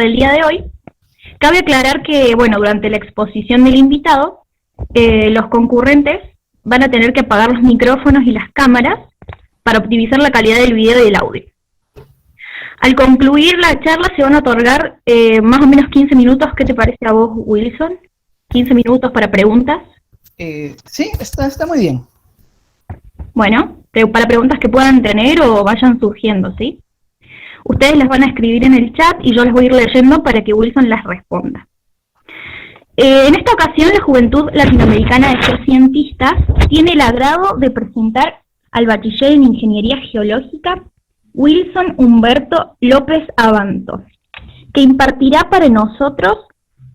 del día de hoy. Cabe aclarar que, bueno, durante la exposición del invitado, los concurrentes van a tener que apagar los micrófonos y las cámaras para optimizar la calidad del video y del audio. Al concluir la charla se van a otorgar más o menos 15 minutos. ¿Qué te parece a vos, Wilson? 15 minutos para preguntas. Sí, está muy bien. Bueno, para preguntas que puedan tener o vayan surgiendo, ¿sí? Ustedes las van a escribir en el chat y yo las voy a ir leyendo para que Wilson las responda. En esta ocasión, la Juventud Latinoamericana de Geocientistas tiene el agrado de presentar al bachiller en Ingeniería Geológica, Wilson Humberto López Abanto, que impartirá para nosotros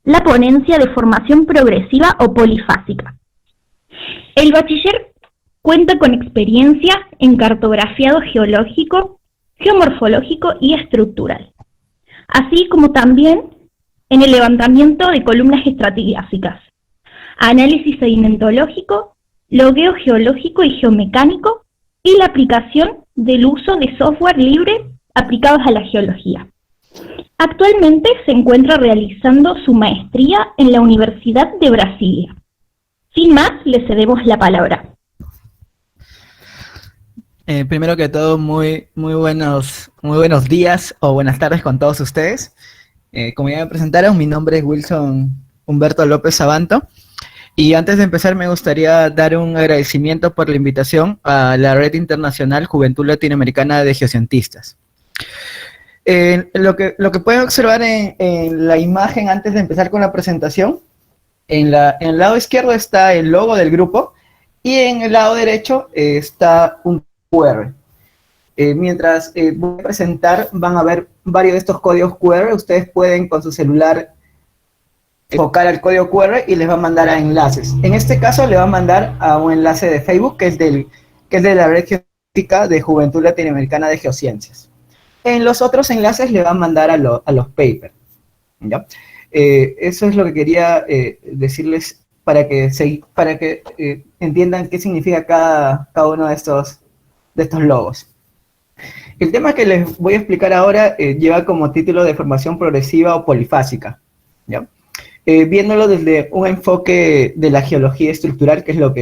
la ponencia de formación progresiva o polifásica. El bachiller cuenta con experiencia en cartografiado geológico, geomorfológico y estructural, así como también en el levantamiento de columnas estratigráficas, análisis sedimentológico, logueo geológico y geomecánico y la aplicación del uso de software libre aplicados a la geología. Actualmente se encuentra realizando su maestría en la Universidad de Brasilia. Sin más, le cedemos la palabra. Primero que todo, muy buenos días o buenas tardes con todos ustedes. Como ya me presentaron, mi nombre es Wilson Humberto López Abanto. Y antes de empezar, me gustaría dar un agradecimiento por la invitación a la Red Internacional Juventud Latinoamericana de Geocientistas. Lo que pueden observar en la imagen antes de empezar con la presentación, en el lado izquierdo está el logo del grupo y en el lado derecho está un QR. Mientras voy a presentar, van a ver varios de estos códigos QR. Ustedes pueden con su celular enfocar al código QR y les va a mandar a enlaces. En este caso le va a mandar a un enlace de Facebook que es de la Red Geocientífica de Juventud Latinoamericana de Geociencias. En los otros enlaces le va a mandar a los papers, ¿ya? Eso es lo que quería decirles para que entiendan qué significa cada uno de estos logos. El tema que les voy a explicar ahora lleva como título de formación progresiva o polifásica, ¿ya? Viéndolo desde un enfoque de la geología estructural, que es lo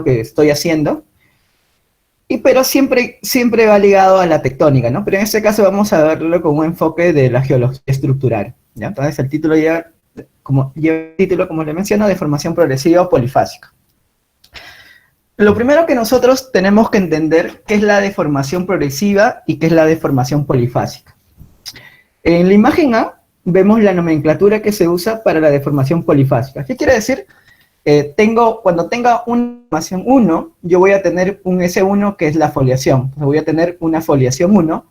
que estoy haciendo, pero siempre va ligado a la tectónica, ¿no? Pero en este caso vamos a verlo con un enfoque de la geología estructural, ¿ya? Entonces el título lleva como le menciono, de formación progresiva o polifásica. Lo primero que nosotros tenemos que entender qué es la deformación progresiva y qué es la deformación polifásica. En la imagen A vemos la nomenclatura que se usa para la deformación polifásica. ¿Qué quiere decir? Cuando tenga una deformación 1, yo voy a tener un S1 que es la foliación. Entonces voy a tener una foliación 1.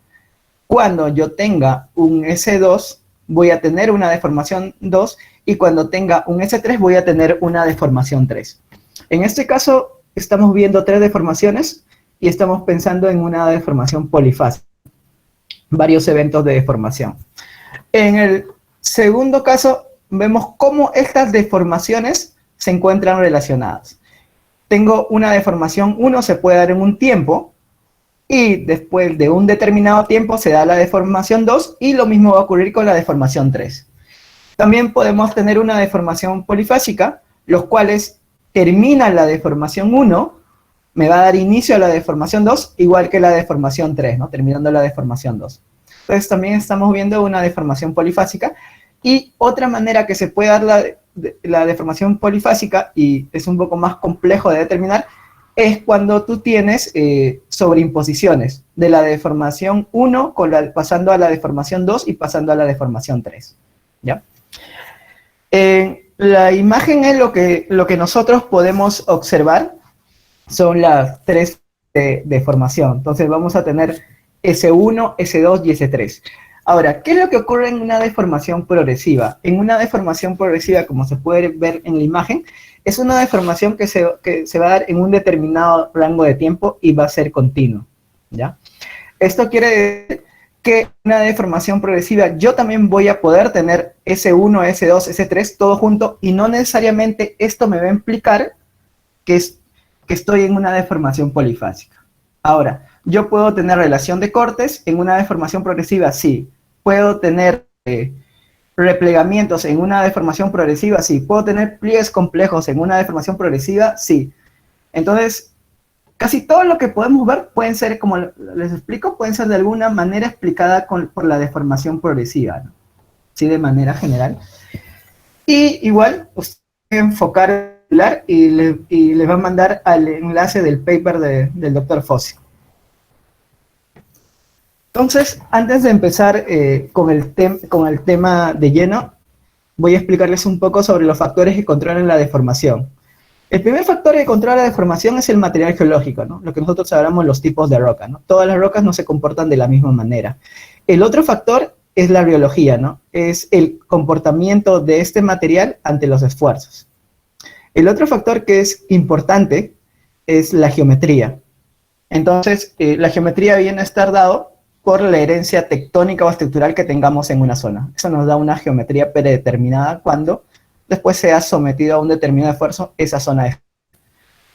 Cuando yo tenga un S2, voy a tener una deformación 2. Y cuando tenga un S3, voy a tener una deformación 3. En este caso, estamos viendo 3 deformaciones y estamos pensando en una deformación polifásica. Varios eventos de deformación. En el segundo caso, vemos cómo estas deformaciones se encuentran relacionadas. Tengo una deformación 1, se puede dar en un tiempo, y después de un determinado tiempo se da la deformación 2, y lo mismo va a ocurrir con la deformación 3. También podemos tener una deformación polifásica, los cuales terminan la deformación 1, me va a dar inicio a la deformación 2, igual que la deformación 3, ¿no? Terminando la deformación 2. Entonces también estamos viendo una deformación polifásica. Y otra manera que se puede dar la deformación polifásica, y es un poco más complejo de determinar, es cuando tú tienes sobreimposiciones de la deformación 1 pasando a la deformación 2 y pasando a la deformación 3, ¿ya? La imagen es lo que nosotros podemos observar, son las 3 de formación. Entonces vamos a tener S1, S2 y S3. Ahora, ¿qué es lo que ocurre en una deformación progresiva? En una deformación progresiva, como se puede ver en la imagen, es una deformación que se va a dar en un determinado rango de tiempo y va a ser continuo, ¿ya? Esto quiere decir que una deformación progresiva yo también voy a poder tener S1, S2, S3 todo junto, y no necesariamente esto me va a implicar que estoy en una deformación polifásica. Ahora, yo puedo tener relación de cortes en una deformación progresiva, sí. Puedo tener replegamientos en una deformación progresiva? Sí. ¿Puedo tener pliegues complejos en una deformación progresiva? Sí. Entonces, casi todo lo que podemos ver pueden ser, como les explico, pueden ser de alguna manera explicada por la deformación progresiva, ¿no? Sí, de manera general. Y igual, usted puede enfocar y les va a mandar al enlace del paper del doctor Fossi. Entonces, antes de empezar con el tema de lleno, voy a explicarles un poco sobre los factores que controlan la deformación. El primer factor que controla la deformación es el material geológico, ¿no? Lo que nosotros llamamos los tipos de roca, ¿no? Todas las rocas no se comportan de la misma manera. El otro factor es la biología, ¿no? Es el comportamiento de este material ante los esfuerzos. El otro factor que es importante es la geometría. Entonces, la geometría viene a estar dado por la herencia tectónica o estructural que tengamos en una zona. Eso nos da una geometría predeterminada cuando después se ha sometido a un determinado esfuerzo esa zona de...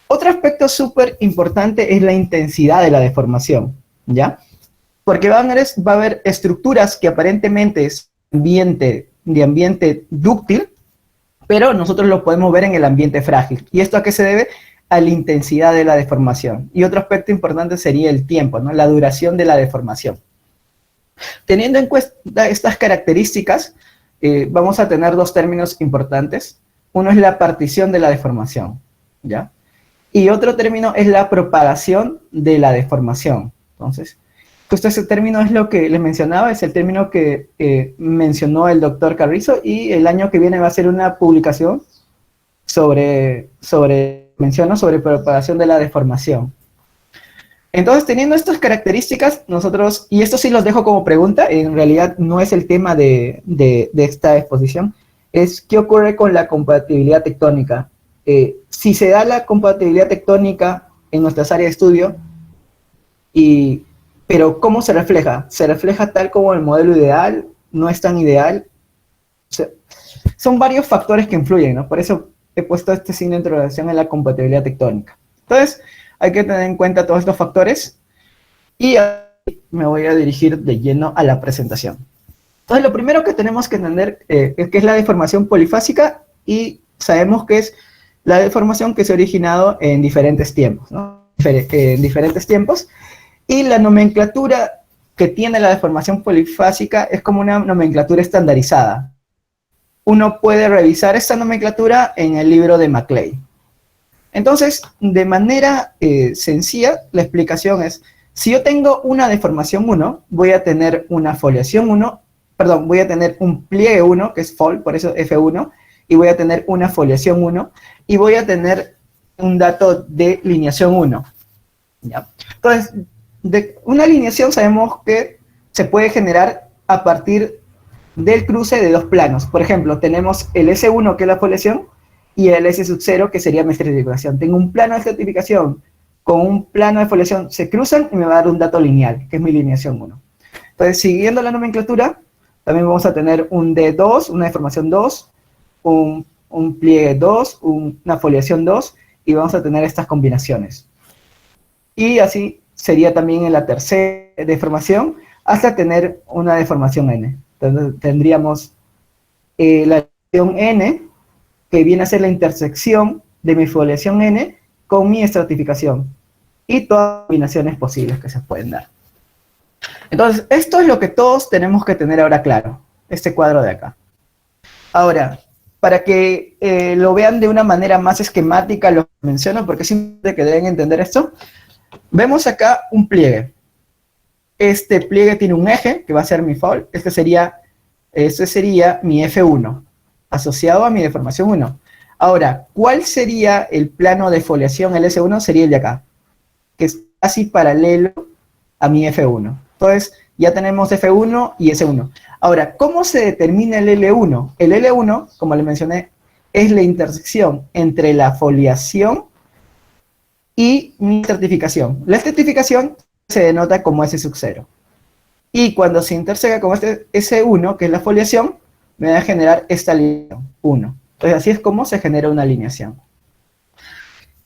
Otro aspecto súper importante es la intensidad de la deformación, ¿ya? Porque va a haber estructuras que aparentemente es de ambiente dúctil, pero nosotros lo podemos ver en el ambiente frágil. ¿Y esto a qué se debe? A la intensidad de la deformación. Y otro aspecto importante sería el tiempo, ¿no? La duración de la deformación. Teniendo en cuenta estas características, vamos a tener dos términos importantes. Uno es la partición de la deformación, ¿ya? Y otro término es la propagación de la deformación. Entonces, justo ese término es lo que les mencionaba, es el término que mencionó el doctor Carrizo, y el año que viene va a ser una publicación sobre propagación de la deformación. Entonces, teniendo estas características, nosotros, y esto sí los dejo como pregunta, en realidad no es el tema de esta exposición, es ¿qué ocurre con la compatibilidad tectónica? Si se da la compatibilidad tectónica en nuestras áreas de estudio, pero ¿cómo se refleja? ¿Se refleja tal como el modelo ideal? ¿No es tan ideal? O sea, son varios factores que influyen, ¿no? Por eso he puesto este signo de interrogación en la compatibilidad tectónica. Entonces, hay que tener en cuenta todos estos factores, y me voy a dirigir de lleno a la presentación. Entonces, lo primero que tenemos que entender es que es la deformación polifásica, y sabemos que es la deformación que se ha originado en diferentes tiempos, ¿no? En diferentes tiempos, y la nomenclatura que tiene la deformación polifásica es como una nomenclatura estandarizada. Uno puede revisar esta nomenclatura en el libro de Maclay. Entonces, de manera sencilla, la explicación es, si yo tengo una deformación 1, voy a tener una foliación 1, perdón, voy a tener un pliegue 1, que es fol, por eso F1, y voy a tener una foliación 1, y voy a tener un dato de lineación 1. ¿Ya? Entonces, de una lineación sabemos que se puede generar a partir del cruce de dos planos. Por ejemplo, tenemos el S1, que es la foliación, y el S sub 0, que sería mi estratificación. Tengo un plano de estratificación con un plano de foliación, se cruzan y me va a dar un dato lineal, que es mi lineación 1. Entonces, siguiendo la nomenclatura, también vamos a tener un D2, una deformación 2, un pliegue 2, una foliación 2, y vamos a tener estas combinaciones. Y así sería también en la tercera deformación, hasta tener una deformación N. Entonces, tendríamos la deformación N, que viene a ser la intersección de mi foliación N con mi estratificación, y todas las combinaciones posibles que se pueden dar. Entonces, esto es lo que todos tenemos que tener ahora claro, este cuadro de acá. Ahora, para que lo vean de una manera más esquemática, lo menciono porque es importante que deben entender esto. Vemos acá un pliegue. Este pliegue tiene un eje, que va a ser mi fol. Este sería mi F1, asociado a mi deformación 1. Ahora, ¿cuál sería el plano de foliación? El S1 sería el de acá, que es casi paralelo a mi F1. Entonces, ya tenemos F1 y S1. Ahora, ¿cómo se determina el L1? El L1, como les mencioné, es la intersección entre la foliación y mi estratificación. La estratificación se denota como S sub 0. Y cuando se interseca con este S1, que es la foliación, me va a generar esta alineación, 1. Entonces, así es como se genera una alineación.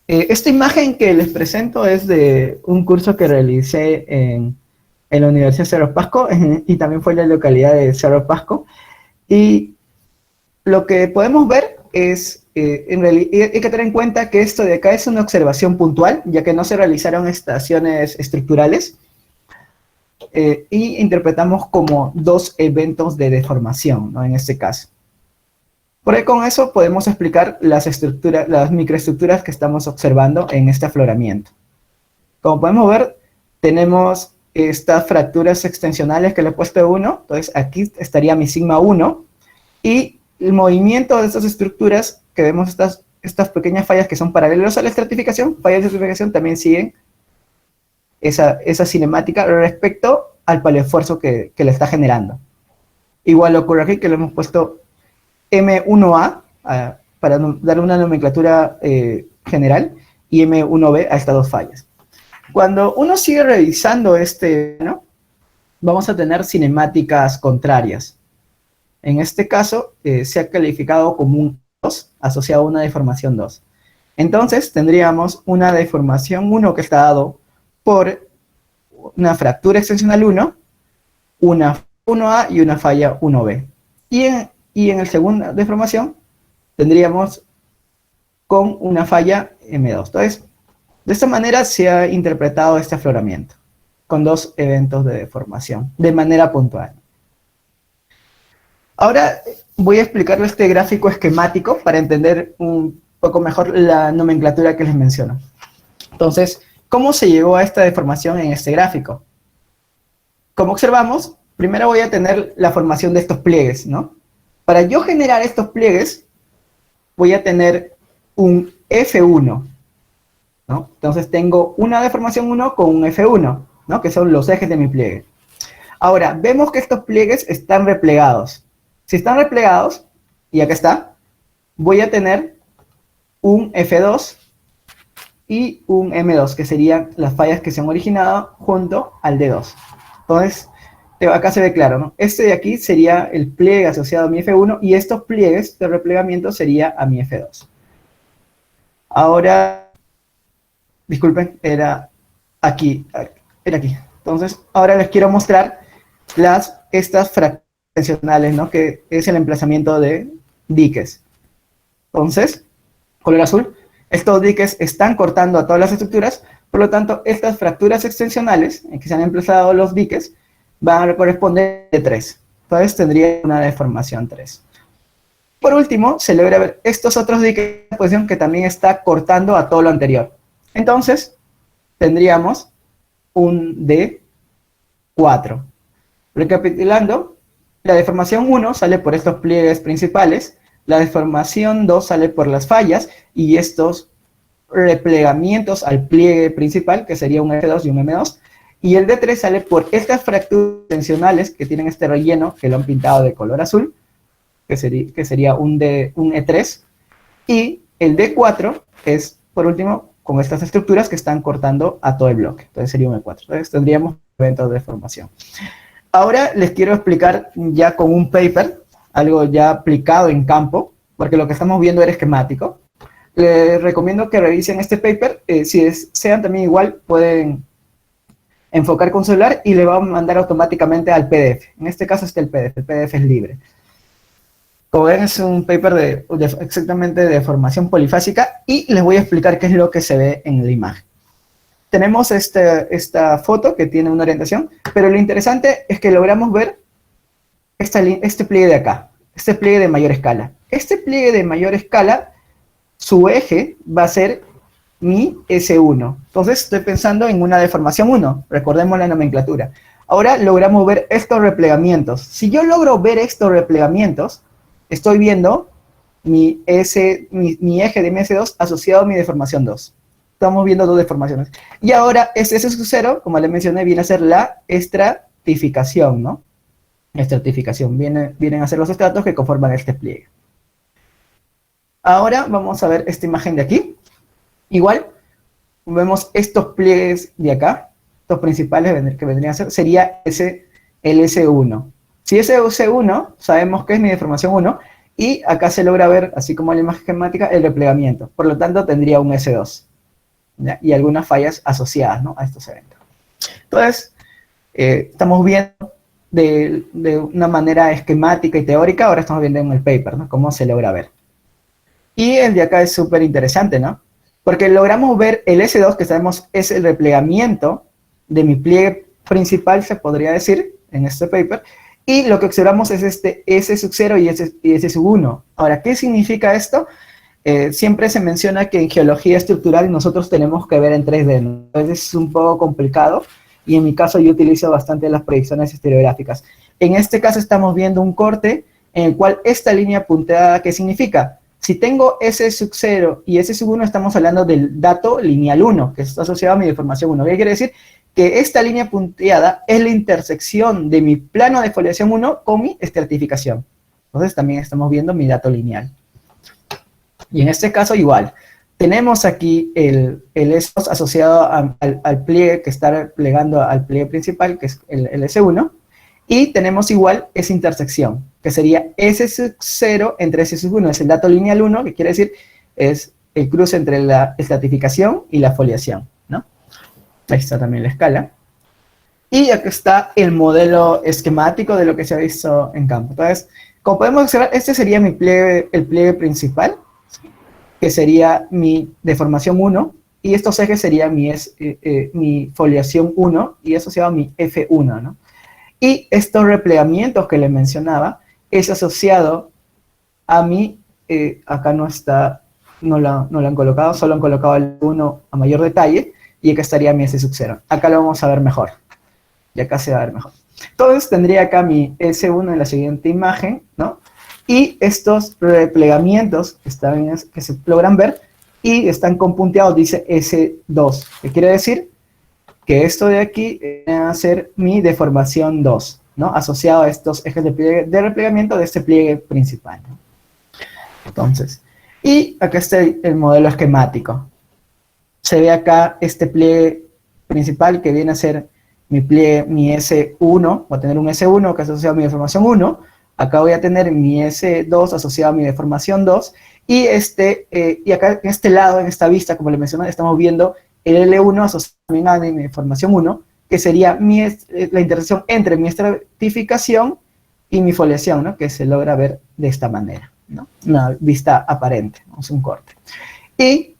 Esta imagen que les presento es de un curso que realicé en la Universidad Cerro Pasco, y también fue en la localidad de Cerro Pasco. Y lo que podemos ver es, en realidad, hay que tener en cuenta que esto de acá es una observación puntual, ya que no se realizaron estaciones estructurales, y interpretamos como dos eventos de deformación, ¿no? En este caso. Por ahí con eso podemos explicar las estructuras, las microestructuras que estamos observando en este afloramiento. Como podemos ver, tenemos estas fracturas extensionales que le he puesto 1, entonces aquí estaría mi sigma 1, y el movimiento de estas estructuras, que vemos estas pequeñas fallas que son paralelos a la estratificación, fallas de estratificación también siguen esa cinemática respecto al paleoesfuerzo que le está generando. Igual ocurre aquí que le hemos puesto M1A para dar una nomenclatura general y M1B a estas dos fallas. Cuando uno sigue revisando ¿no? Vamos a tener cinemáticas contrarias. En este caso se ha calificado como un 2 asociado a una deformación 2. Entonces tendríamos una deformación 1 que está dado por una fractura extensional 1, una 1A y una falla 1B. Y en la segunda deformación tendríamos con una falla M2. Entonces, de esta manera se ha interpretado este afloramiento, con dos eventos de deformación, de manera puntual. Ahora voy a explicarles este gráfico esquemático para entender un poco mejor la nomenclatura que les menciono. Entonces, ¿cómo se llegó a esta deformación en este gráfico? Como observamos, primero voy a tener la formación de estos pliegues, ¿no? Para yo generar estos pliegues, voy a tener un F1, ¿no? Entonces tengo una deformación 1 con un F1, ¿no? Que son los ejes de mi pliegue. Ahora, vemos que estos pliegues están replegados. Si están replegados, y acá está, voy a tener un F2 y un M2, que serían las fallas que se han originado junto al D2. Entonces, acá se ve claro, ¿no? Este de aquí sería el pliegue asociado a mi F1 y estos pliegues de replegamiento sería a mi F2. Ahora, disculpen, era aquí. Entonces, ahora les quiero mostrar estas fracturas extensionales, ¿no? Que es el emplazamiento de diques. Entonces, color azul, estos diques están cortando a todas las estructuras, por lo tanto, estas fracturas extensionales en que se han emplazado los diques van a corresponder a 3. Entonces tendría una deformación 3. Por último, se logra ver estos otros diques de posición que también está cortando a todo lo anterior. Entonces, tendríamos un D4. Recapitulando, la deformación 1 sale por estos pliegues principales, la deformación 2 sale por las fallas y estos replegamientos al pliegue principal, que sería un F2 y un M2, y el D3 sale por estas fracturas tensionales que tienen este relleno, que lo han pintado de color azul, que sería un E3, y el D4 es, por último, con estas estructuras que están cortando a todo el bloque, entonces sería un E4. Entonces tendríamos eventos de deformación. Ahora les quiero explicar ya con un paper, algo ya aplicado en campo, porque lo que estamos viendo era esquemático. Les recomiendo que revisen este paper, si desean también igual pueden enfocar con celular y le va a mandar automáticamente al PDF. En este caso está el PDF es libre. Como ven es un paper exactamente de formación polifásica y les voy a explicar qué es lo que se ve en la imagen. Tenemos esta foto que tiene una orientación, pero lo interesante es que logramos ver este pliegue de acá, este pliegue de mayor escala. Este pliegue de mayor escala, su eje va a ser mi S1. Entonces estoy pensando en una deformación 1, recordemos la nomenclatura. Ahora logramos ver estos replegamientos. Si yo logro ver estos replegamientos, estoy viendo mi eje de mi S2 asociado a mi deformación 2. Estamos viendo dos deformaciones. Y ahora este S0, como les mencioné, viene a ser la estratificación, ¿no? Estratificación, vienen a ser los estratos que conforman este pliegue. Ahora vamos a ver esta imagen de aquí. Igual, vemos estos pliegues de acá, estos principales que vendrían a ser, sería el S1. Si es S1, sabemos que es mi deformación 1, y acá se logra ver, así como en la imagen esquemática, el replegamiento. Por lo tanto, tendría un S2. ¿Ya? Y algunas fallas asociadas, ¿no?, a estos eventos. Entonces, estamos viendo de una manera esquemática y teórica, ahora estamos viendo en el paper, ¿no? Cómo se logra ver. Y el de acá es súper interesante, ¿no? Porque logramos ver el S2, que sabemos es el replegamiento de mi pliegue principal, se podría decir, en este paper, y lo que observamos es este S sub 0 y S sub 1. Ahora, ¿qué significa esto? Siempre se menciona que en geología estructural nosotros tenemos que ver en 3D, ¿no? Entonces es un poco complicado, y en mi caso yo utilizo bastante las proyecciones estereográficas. En este caso estamos viendo un corte en el cual esta línea punteada, ¿qué significa? Si tengo S sub 0 y S sub 1, estamos hablando del dato lineal 1, que está asociado a mi deformación 1. ¿Qué quiere decir? Que esta línea punteada es la intersección de mi plano de foliación 1 con mi estratificación. Entonces también estamos viendo mi dato lineal. Y en este caso igual. Tenemos aquí el S2 asociado al pliegue que está plegando al pliegue principal, que es el S1. Y tenemos igual esa intersección, que sería S sub 0 entre S sub 1. Es el dato lineal 1, que quiere decir es el cruce entre la estratificación y la foliación, ¿no? Ahí está también la escala. Y aquí está el modelo esquemático de lo que se ha visto en campo. Entonces, como podemos observar, este sería mi pliegue, el pliegue principal, que sería mi deformación 1, y estos ejes serían mi foliación 1, y asociado a mi F1, ¿no? Y estos replegamientos que les mencionaba es asociado a mi, acá no está, no lo han colocado, solo han colocado el 1 a mayor detalle, y acá estaría mi S sub 0. Acá lo vamos a ver mejor, y acá se va a ver mejor. Entonces tendría acá mi S1 en la siguiente imagen, ¿no? Y estos replegamientos que se logran ver, y están compunteados, dice S2, que quiere decir que esto de aquí va a ser mi deformación 2, ¿no? Asociado a estos ejes de replegamiento de este pliegue principal, ¿no? Entonces, y acá está el modelo esquemático. Se ve acá este pliegue principal que viene a ser mi pliegue, mi S1, voy a tener un S1 que es asociado a mi deformación 1, acá voy a tener mi S2 asociado a mi deformación 2, y acá en este lado, en esta vista, como le mencioné, estamos viendo el L1 asociado también a mi deformación 1, que sería la intersección entre mi estratificación y mi foliación, ¿no? Que se logra ver de esta manera, ¿no? Una vista aparente, ¿no? Es un corte. Y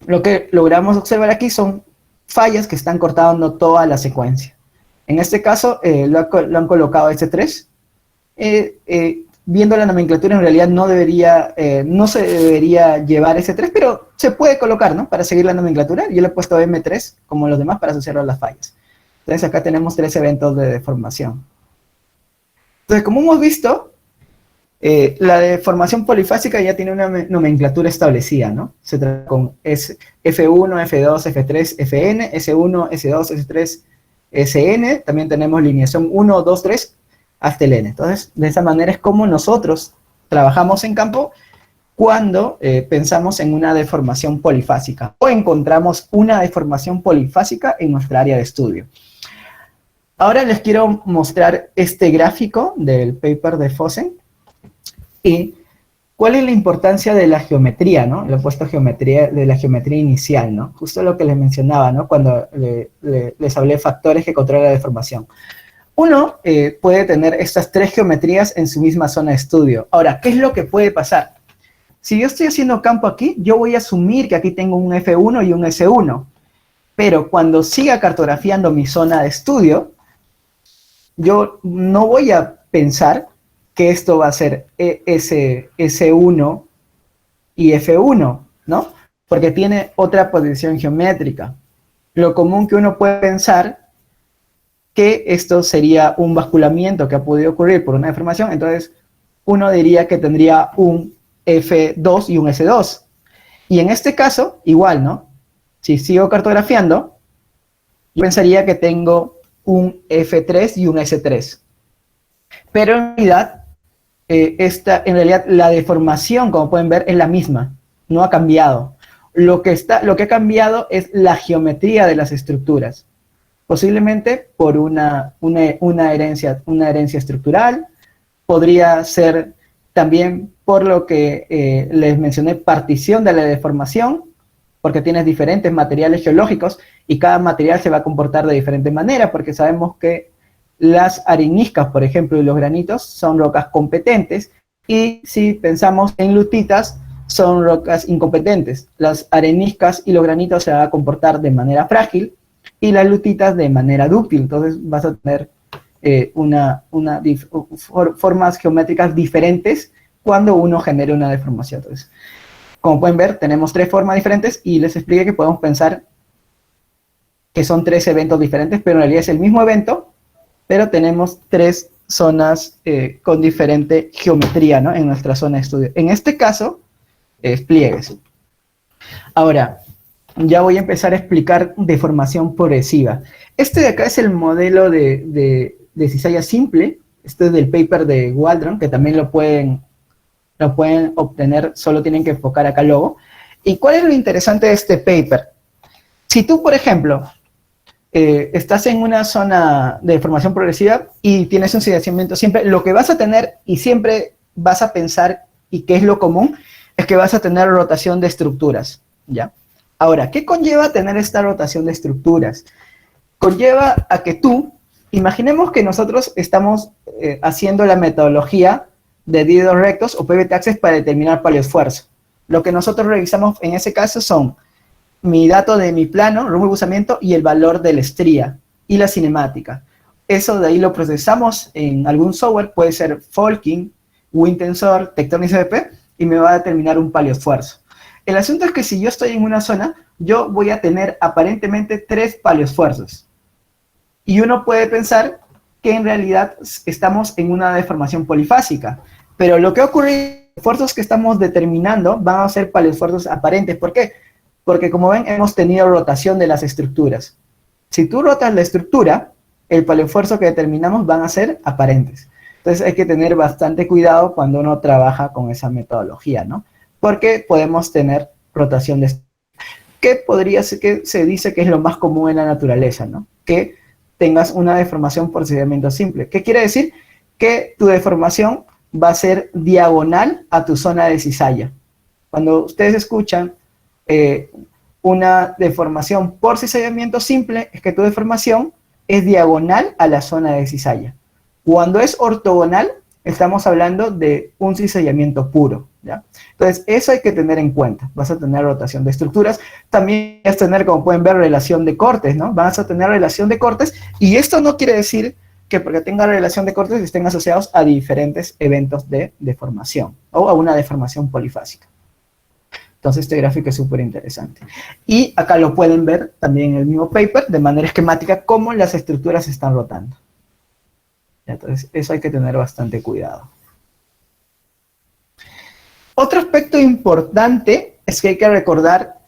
lo que logramos observar aquí son fallas que están cortando toda la secuencia. En este caso lo han colocado S3. Viendo la nomenclatura, en realidad no se debería llevar S3, pero se puede colocar, ¿no? Para seguir la nomenclatura. Yo le he puesto M3, como los demás, para asociarlo a las fallas. Entonces acá tenemos 3 eventos de deformación. Entonces, como hemos visto, la deformación polifásica ya tiene una nomenclatura establecida, ¿no? Se trata con F1, F2, F3, Fn, S1, S2, S3, Sn. También tenemos lineación 1, 2, 3, hasta el n. Entonces, de esa manera es como nosotros trabajamos en campo cuando pensamos en una deformación polifásica o encontramos una deformación polifásica en nuestra área de estudio. Ahora les quiero mostrar este gráfico del paper de Fossen y cuál es la importancia de la geometría, ¿no? Le he puesto geometría, de la geometría inicial, ¿no? Justo lo que les mencionaba, ¿no? Cuando les hablé de factores que controlan la deformación. Uno puede tener estas 3 geometrías en su misma zona de estudio. Ahora, ¿qué es lo que puede pasar? Si yo estoy haciendo campo aquí, yo voy a asumir que aquí tengo un F1 y un S1. Pero cuando siga cartografiando mi zona de estudio, yo no voy a pensar que esto va a ser S1 y F1, ¿no? Porque tiene otra posición geométrica. Lo común que uno puede pensar que esto sería un basculamiento que ha podido ocurrir por una deformación, entonces uno diría que tendría un F2 y un S2. Y en este caso, igual, ¿no? Si sigo cartografiando, yo pensaría que tengo un F3 y un S3. Pero en realidad la deformación, como pueden ver, es la misma, no ha cambiado. Lo que ha cambiado es la geometría de las estructuras. Posiblemente por una herencia estructural, podría ser también por lo que les mencioné, partición de la deformación, porque tienes diferentes materiales geológicos y cada material se va a comportar de diferente manera, porque sabemos que Las areniscas, por ejemplo, y los granitos son rocas competentes, y si pensamos en lutitas, son rocas incompetentes. Las areniscas y los granitos se van a comportar de manera frágil y las lutitas de manera dúctil. Entonces vas a tener formas geométricas diferentes cuando uno genere una deformación. Entonces, como pueden ver, tenemos 3 formas diferentes y les expliqué que podemos pensar que son 3 eventos diferentes, pero en realidad es el mismo evento, pero tenemos 3 zonas con diferente geometría, ¿no? En nuestra zona de estudio. En este caso, pliegues. Ahora, ya voy a empezar a explicar deformación progresiva. Este de acá es el modelo de cizalla simple. Este es del paper de Waldron, que también lo pueden obtener, solo tienen que enfocar acá el logo. ¿Y cuál es lo interesante de este paper? Si tú, por ejemplo, estás en una zona de deformación progresiva y tienes un cizañamiento simple, lo que vas a tener y siempre vas a pensar, y que es lo común, es que vas a tener rotación de estructuras, ¿ya? Ahora, ¿qué conlleva tener esta rotación de estructuras? Conlleva a que tú, imaginemos que nosotros estamos haciendo la metodología de dígitos rectos o pivot axis para determinar paleoesfuerzo. Lo que nosotros revisamos en ese caso son mi dato de mi plano, rumbo de buzamiento y el valor de la estría y la cinemática. Eso de ahí lo procesamos en algún software, puede ser Folking, WinTensor, Tectonic CDP, y me va a determinar un paleoesfuerzo. El asunto es que si yo estoy en una zona, yo voy a tener aparentemente 3 paleoesfuerzos. Y uno puede pensar que en realidad estamos en una deformación polifásica. Pero lo que ocurre, los esfuerzos que estamos determinando van a ser paleoesfuerzos aparentes. ¿Por qué? Porque como ven, hemos tenido rotación de las estructuras. Si tú rotas la estructura, el paleoesfuerzo que determinamos van a ser aparentes. Entonces hay que tener bastante cuidado cuando uno trabaja con esa metodología, ¿no? Porque podemos tener rotación de estructuras. ¿Qué podría ser que se dice que es lo más común en la naturaleza, ¿no? Que tengas una deformación por cizañamiento simple. ¿Qué quiere decir? Que tu deformación va a ser diagonal a tu zona de cizalla. Cuando ustedes escuchan una deformación por cizallamiento simple, es que tu deformación es diagonal a la zona de cizalla. Cuando es ortogonal, estamos hablando de un cizallamiento puro, ¿ya? Entonces, eso hay que tener en cuenta. Vas a tener rotación de estructuras, también vas a tener, como pueden ver, relación de cortes, ¿no? Vas a tener relación de cortes, y esto no quiere decir que porque tenga relación de cortes estén asociados a diferentes eventos de deformación, o a una deformación polifásica. Entonces, este gráfico es súper interesante. Y acá lo pueden ver también en el mismo paper, de manera esquemática, cómo las estructuras se están rotando. Entonces, eso hay que tener bastante cuidado. Otro aspecto importante es que hay que recordar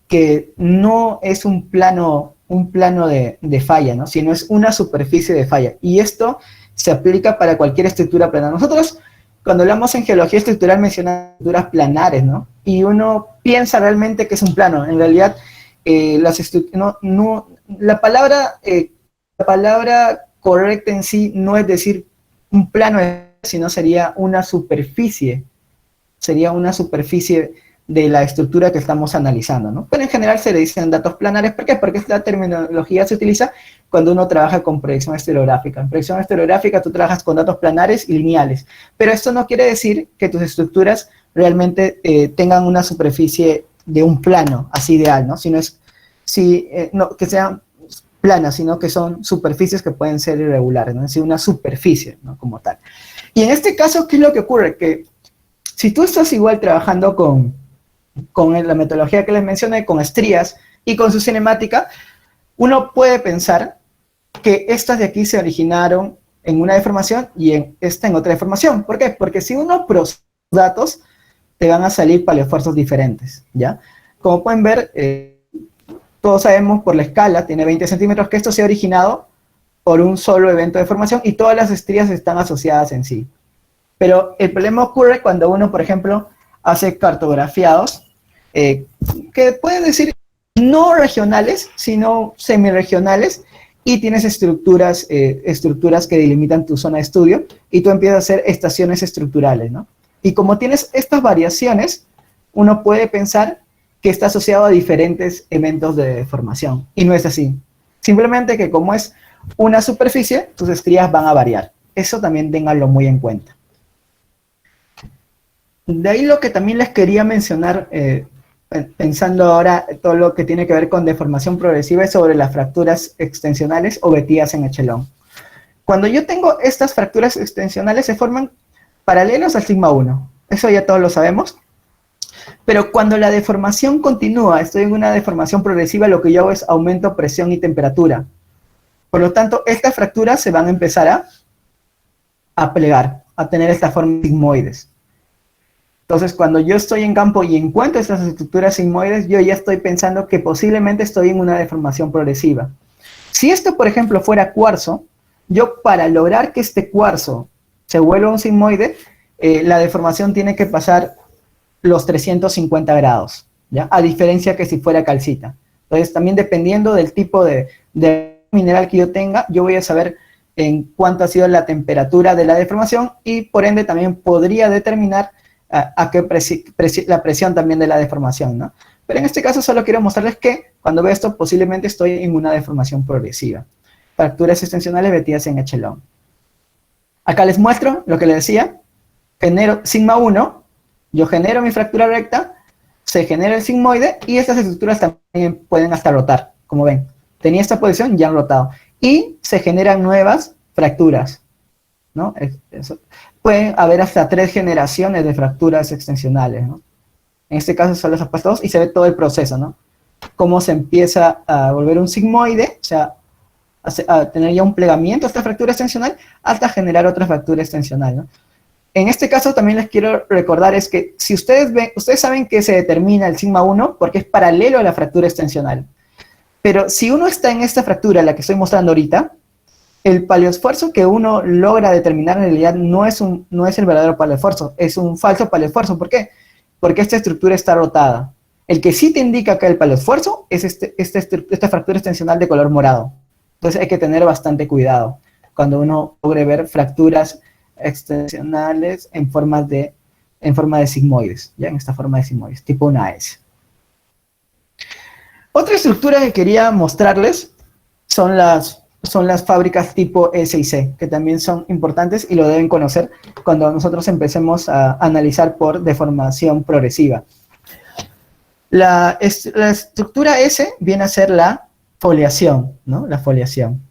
que no es un plano de falla, ¿no? Sino es una superficie de falla. Y esto se aplica para cualquier estructura plana. Nosotros, cuando hablamos en geología estructural, mencionamos estructuras planares, ¿no? Y uno piensa realmente que es un plano. En realidad, la palabra correcta en sí no es decir un plano, sino sería una superficie de la estructura que estamos analizando, ¿no? Pero en general se le dicen datos planares. ¿Por qué? Porque esta terminología se utiliza cuando uno trabaja con proyección estereográfica. En proyección estereográfica tú trabajas con datos planares y lineales, pero esto no quiere decir que tus estructuras realmente tengan una superficie de un plano así ideal, ¿no? No que sean planas, sino que son superficies que pueden ser irregulares, ¿no? Es decir, una superficie, ¿no? Como tal. Y en este caso, ¿qué es lo que ocurre? Que si tú estás igual trabajando con la metodología que les mencioné, con estrías y con su cinemática, uno puede pensar que estas de aquí se originaron en una deformación y esta en otra deformación. ¿Por qué? Porque si uno procesa datos, te van a salir paleoesfuerzos diferentes, ¿ya? Como pueden ver, todos sabemos por la escala, tiene 20 centímetros, que esto se ha originado por un solo evento de deformación y todas las estrías están asociadas en sí. Pero el problema ocurre cuando uno, por ejemplo, hace cartografiados, que pueden decir no regionales, sino semirregionales, y tienes estructuras que delimitan tu zona de estudio, y tú empiezas a hacer estaciones estructurales, ¿no? Y como tienes estas variaciones, uno puede pensar que está asociado a diferentes eventos de deformación, y no es así. Simplemente que como es una superficie, tus estrías van a variar. Eso también ténganlo muy en cuenta. De ahí lo que también les quería mencionar, pensando ahora todo lo que tiene que ver con deformación progresiva, es sobre las fracturas extensionales o vetías en echelón. Cuando yo tengo estas fracturas extensionales se forman paralelos al sigma 1. Eso ya todos lo sabemos. Pero cuando la deformación continúa, estoy en una deformación progresiva, lo que yo hago es aumento presión y temperatura. Por lo tanto, estas fracturas se van a empezar a plegar, a tener esta forma sigmoides. Entonces, cuando yo estoy en campo y encuentro estas estructuras sigmoides, yo ya estoy pensando que posiblemente estoy en una deformación progresiva. Si esto, por ejemplo, fuera cuarzo, yo para lograr que este cuarzo se vuelva un sigmoide, la deformación tiene que pasar los 350 grados, ¿ya? A diferencia que si fuera calcita. Entonces, también dependiendo del tipo de mineral que yo tenga, yo voy a saber en cuánto ha sido la temperatura de la deformación y por ende también podría determinar a qué la presión también de la deformación, ¿no? Pero en este caso solo quiero mostrarles que cuando veo esto posiblemente estoy en una deformación progresiva. Fracturas extensionales vertidas en echelón. Acá les muestro lo que les decía. Genero sigma 1, yo genero mi fractura recta, se genera el sigmoide y estas estructuras también pueden hasta rotar, como ven. Tenía esta posición, ya han rotado. Y se generan nuevas fracturas, ¿no? Pueden haber hasta 3 generaciones de fracturas extensionales, ¿no? En este caso son los opuestos y se ve todo el proceso, ¿no? Cómo se empieza a volver un sigmoide, o sea, a tener ya un plegamiento esta fractura extensional hasta generar otra fractura extensional, ¿no? En este caso también les quiero recordar es que si ustedes ven, ustedes saben que se determina el sigma 1 porque es paralelo a la fractura extensional. Pero si uno está en esta fractura, la que estoy mostrando ahorita, el paleoesfuerzo que uno logra determinar en realidad no es el verdadero paleoesfuerzo, es un falso paleoesfuerzo. ¿Por qué? Porque esta estructura está rotada. El que sí te indica que el paleoesfuerzo es esta fractura extensional de color morado. Entonces hay que tener bastante cuidado cuando uno logre ver fracturas extensionales en forma de sigmoides, ¿ya? En esta forma de sigmoides, tipo una S. Otra estructura que quería mostrarles son las fábricas tipo S y C, que también son importantes y lo deben conocer cuando nosotros empecemos a analizar por deformación progresiva. La estructura S viene a ser la foliación, ¿no? La foliación.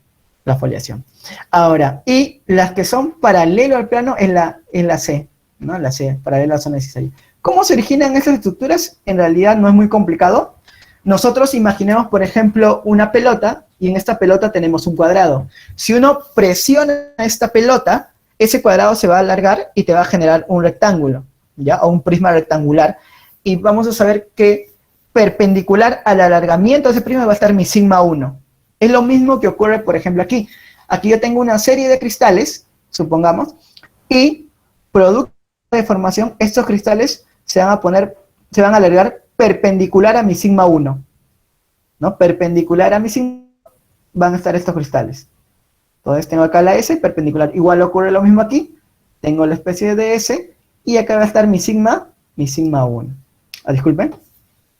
Ahora, y las que son paralelo al plano es la C, ¿no? La C, paralela a la zona 16. ¿Cómo se originan estas estructuras? En realidad no es muy complicado. Nosotros imaginemos, por ejemplo, una pelota, y en esta pelota tenemos un cuadrado. Si uno presiona esta pelota, ese cuadrado se va a alargar y te va a generar un rectángulo, ¿ya? O un prisma rectangular. Y vamos a saber que perpendicular al alargamiento de ese prisma va a estar mi sigma 1. Es lo mismo que ocurre, por ejemplo, aquí. Aquí yo tengo una serie de cristales, supongamos, y producto de deformación, estos cristales se van a alargar perpendicular a mi sigma 1, ¿no? Perpendicular a mi sigma van a estar estos cristales. Entonces tengo acá la S perpendicular. Igual ocurre lo mismo aquí. Tengo la especie de S y acá va a estar mi sigma 1. Disculpen.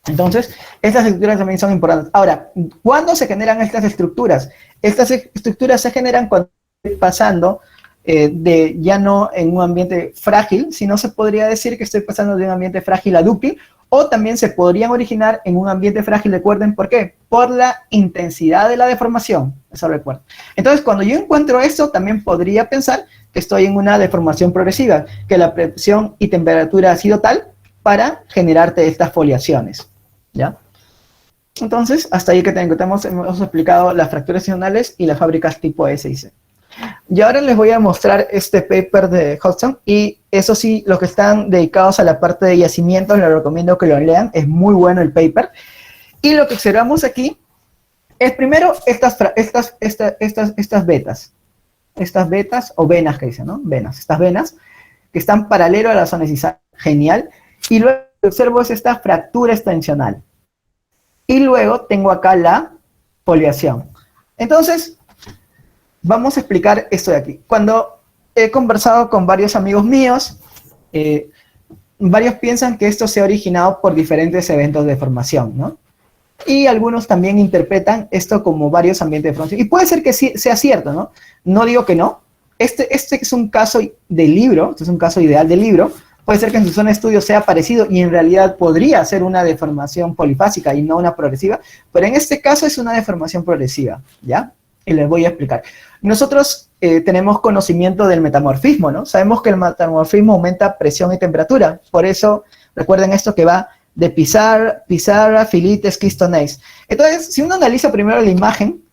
Entonces, estas estructuras también son importantes. Ahora, ¿cuándo se generan estas estructuras? Estas estructuras se generan cuando estoy pasando ya no en un ambiente frágil, sino se podría decir que estoy pasando de un ambiente frágil a dúctil, o también se podrían originar en un ambiente frágil. Recuerden, ¿por qué? Por la intensidad de la deformación. Eso recuerden. Entonces, cuando yo encuentro esto, también podría pensar que estoy en una deformación progresiva, que la presión y temperatura ha sido tal para generarte estas foliaciones, ¿ya? Entonces, hasta ahí que hemos explicado las fracturas extensionales y las fábricas tipo S y C. Y ahora les voy a mostrar este paper de Hodgson, y eso sí, los que están dedicados a la parte de yacimientos, les recomiendo que lo lean, es muy bueno el paper. Y lo que observamos aquí es primero estas vetas o venas que dicen, ¿no? Venas, estas venas que están paralelo a la zona incisal, genial. Y luego lo que observo es esta fractura extensional. Y luego tengo acá la foliación. Entonces, vamos a explicar esto de aquí. Cuando he conversado con varios amigos míos, varios piensan que esto se ha originado por diferentes eventos de formación, ¿no? Y algunos también interpretan esto como varios ambientes de formación. Y puede ser que sí sea cierto, ¿no? No digo que no. Este es un caso de libro, este es un caso ideal de libro. Puede ser que en su zona de estudio sea parecido y en realidad podría ser una deformación polifásica y no una progresiva, pero en este caso es una deformación progresiva, ¿ya? Y les voy a explicar. Nosotros tenemos conocimiento del metamorfismo, ¿no? Sabemos que el metamorfismo aumenta presión y temperatura. Por eso, recuerden esto que va de pizarra, filite, esquisto, gneiss. Entonces, si uno analiza primero la imagen,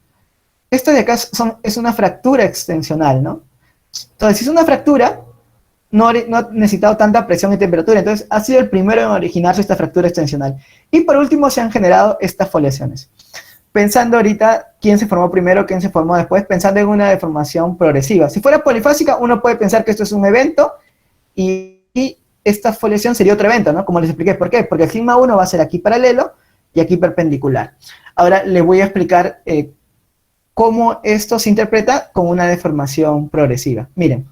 esto de acá es una fractura extensional, ¿no? Entonces, si es una fractura, no ha necesitado tanta presión y temperatura, entonces ha sido el primero en originarse esta fractura extensional. Y por último se han generado estas foliaciones. Pensando ahorita quién se formó primero, quién se formó después, pensando en una deformación progresiva. Si fuera polifásica, uno puede pensar que esto es un evento y esta foliación sería otro evento, ¿no? Como les expliqué, ¿por qué? Porque el sigma 1 va a ser aquí paralelo y aquí perpendicular. Ahora les voy a explicar cómo esto se interpreta con una deformación progresiva. Miren,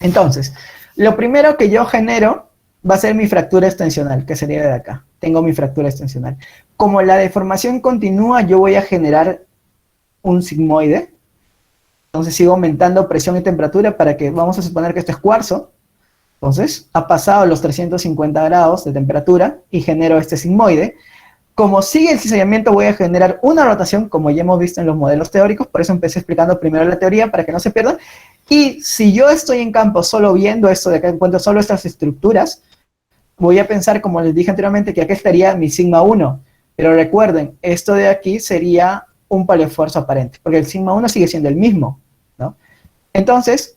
entonces, lo primero que yo genero va a ser mi fractura extensional, que sería de acá. Tengo mi fractura extensional. Como la deformación continúa, yo voy a generar un sigmoide. Entonces sigo aumentando presión y temperatura para que, vamos a suponer que esto es cuarzo. Entonces, ha pasado los 350 grados de temperatura y genero este sigmoide. Como sigue el cizallamiento, voy a generar una rotación, como ya hemos visto en los modelos teóricos, por eso empecé explicando primero la teoría, para que no se pierdan. Y si yo estoy en campo solo viendo esto de acá, encuentro solo estas estructuras, voy a pensar, como les dije anteriormente, que aquí estaría mi sigma 1. Pero recuerden, esto de aquí sería un paleoesfuerzo aparente, porque el sigma 1 sigue siendo el mismo, ¿no? Entonces,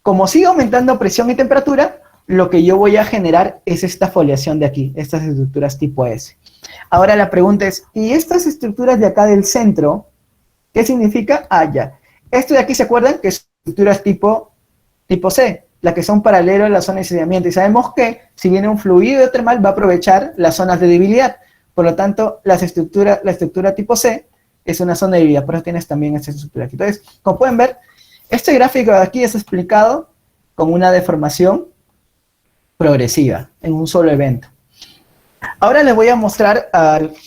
como sigue aumentando presión y temperatura, lo que yo voy a generar es esta foliación de aquí, estas estructuras tipo S. Ahora la pregunta es, ¿y estas estructuras de acá del centro, qué significa? Ah, ya. Esto de aquí, ¿se acuerdan? Que son estructuras tipo C, las que son paralelas a la zona de cizallamiento. Y sabemos que si viene un fluido termal, va a aprovechar las zonas de debilidad. Por lo tanto, la estructura tipo C es una zona de debilidad. Por eso tienes también esta estructura aquí. Entonces, como pueden ver, este gráfico de aquí es explicado como una deformación progresiva en un solo evento. Ahora les voy a mostrar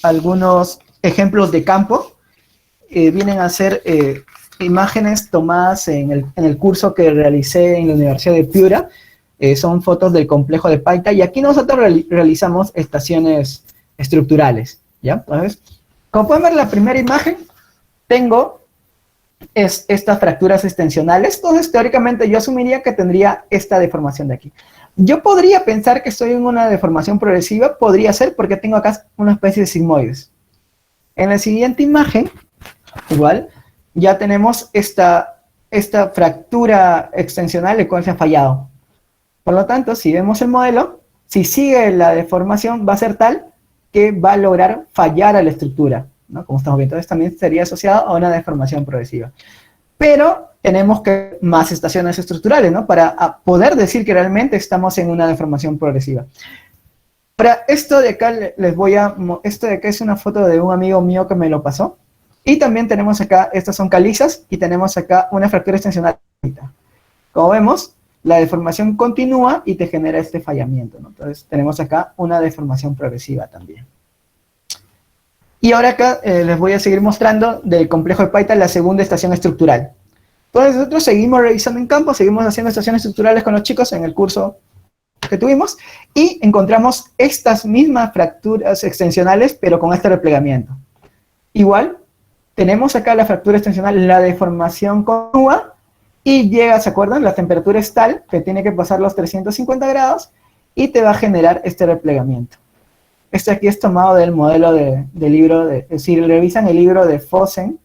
algunos ejemplos de campo. Vienen a ser imágenes tomadas en el curso que realicé en la Universidad de Piura. Son fotos del complejo de Paita, y aquí nosotros realizamos estaciones estructurales, ¿ya? Entonces, como pueden ver, la primera imagen, tengo estas fracturas extensionales. Entonces, teóricamente, yo asumiría que tendría esta deformación de aquí. Yo podría pensar que estoy en una deformación progresiva, podría ser, porque tengo acá una especie de sigmoides. En la siguiente imagen, igual, ya tenemos esta fractura extensional, el cual se ha fallado. Por lo tanto, si vemos el modelo, si sigue la deformación, va a ser tal que va a lograr fallar a la estructura, ¿no? Como estamos viendo, entonces también sería asociado a una deformación progresiva. Pero tenemos que más estaciones estructurales, ¿no? Para poder decir que realmente estamos en una deformación progresiva. Para esto de acá esto de acá es una foto de un amigo mío que me lo pasó. Y también tenemos acá, estas son calizas, y tenemos acá una fractura extensional. Como vemos, la deformación continúa y te genera este fallamiento, ¿no? Entonces tenemos acá una deformación progresiva también. Y ahora acá les voy a seguir mostrando del complejo de Paita la segunda estación estructural. Entonces nosotros seguimos revisando en campo, seguimos haciendo estaciones estructurales con los chicos en el curso que tuvimos, y encontramos estas mismas fracturas extensionales, pero con este replegamiento. Igual, tenemos acá la fractura extensional, la deformación continúa, y llega, ¿se acuerdan? La temperatura es tal que tiene que pasar los 350 grados, y te va a generar este replegamiento. Este aquí es tomado del modelo del libro, si revisan el libro de Fossen,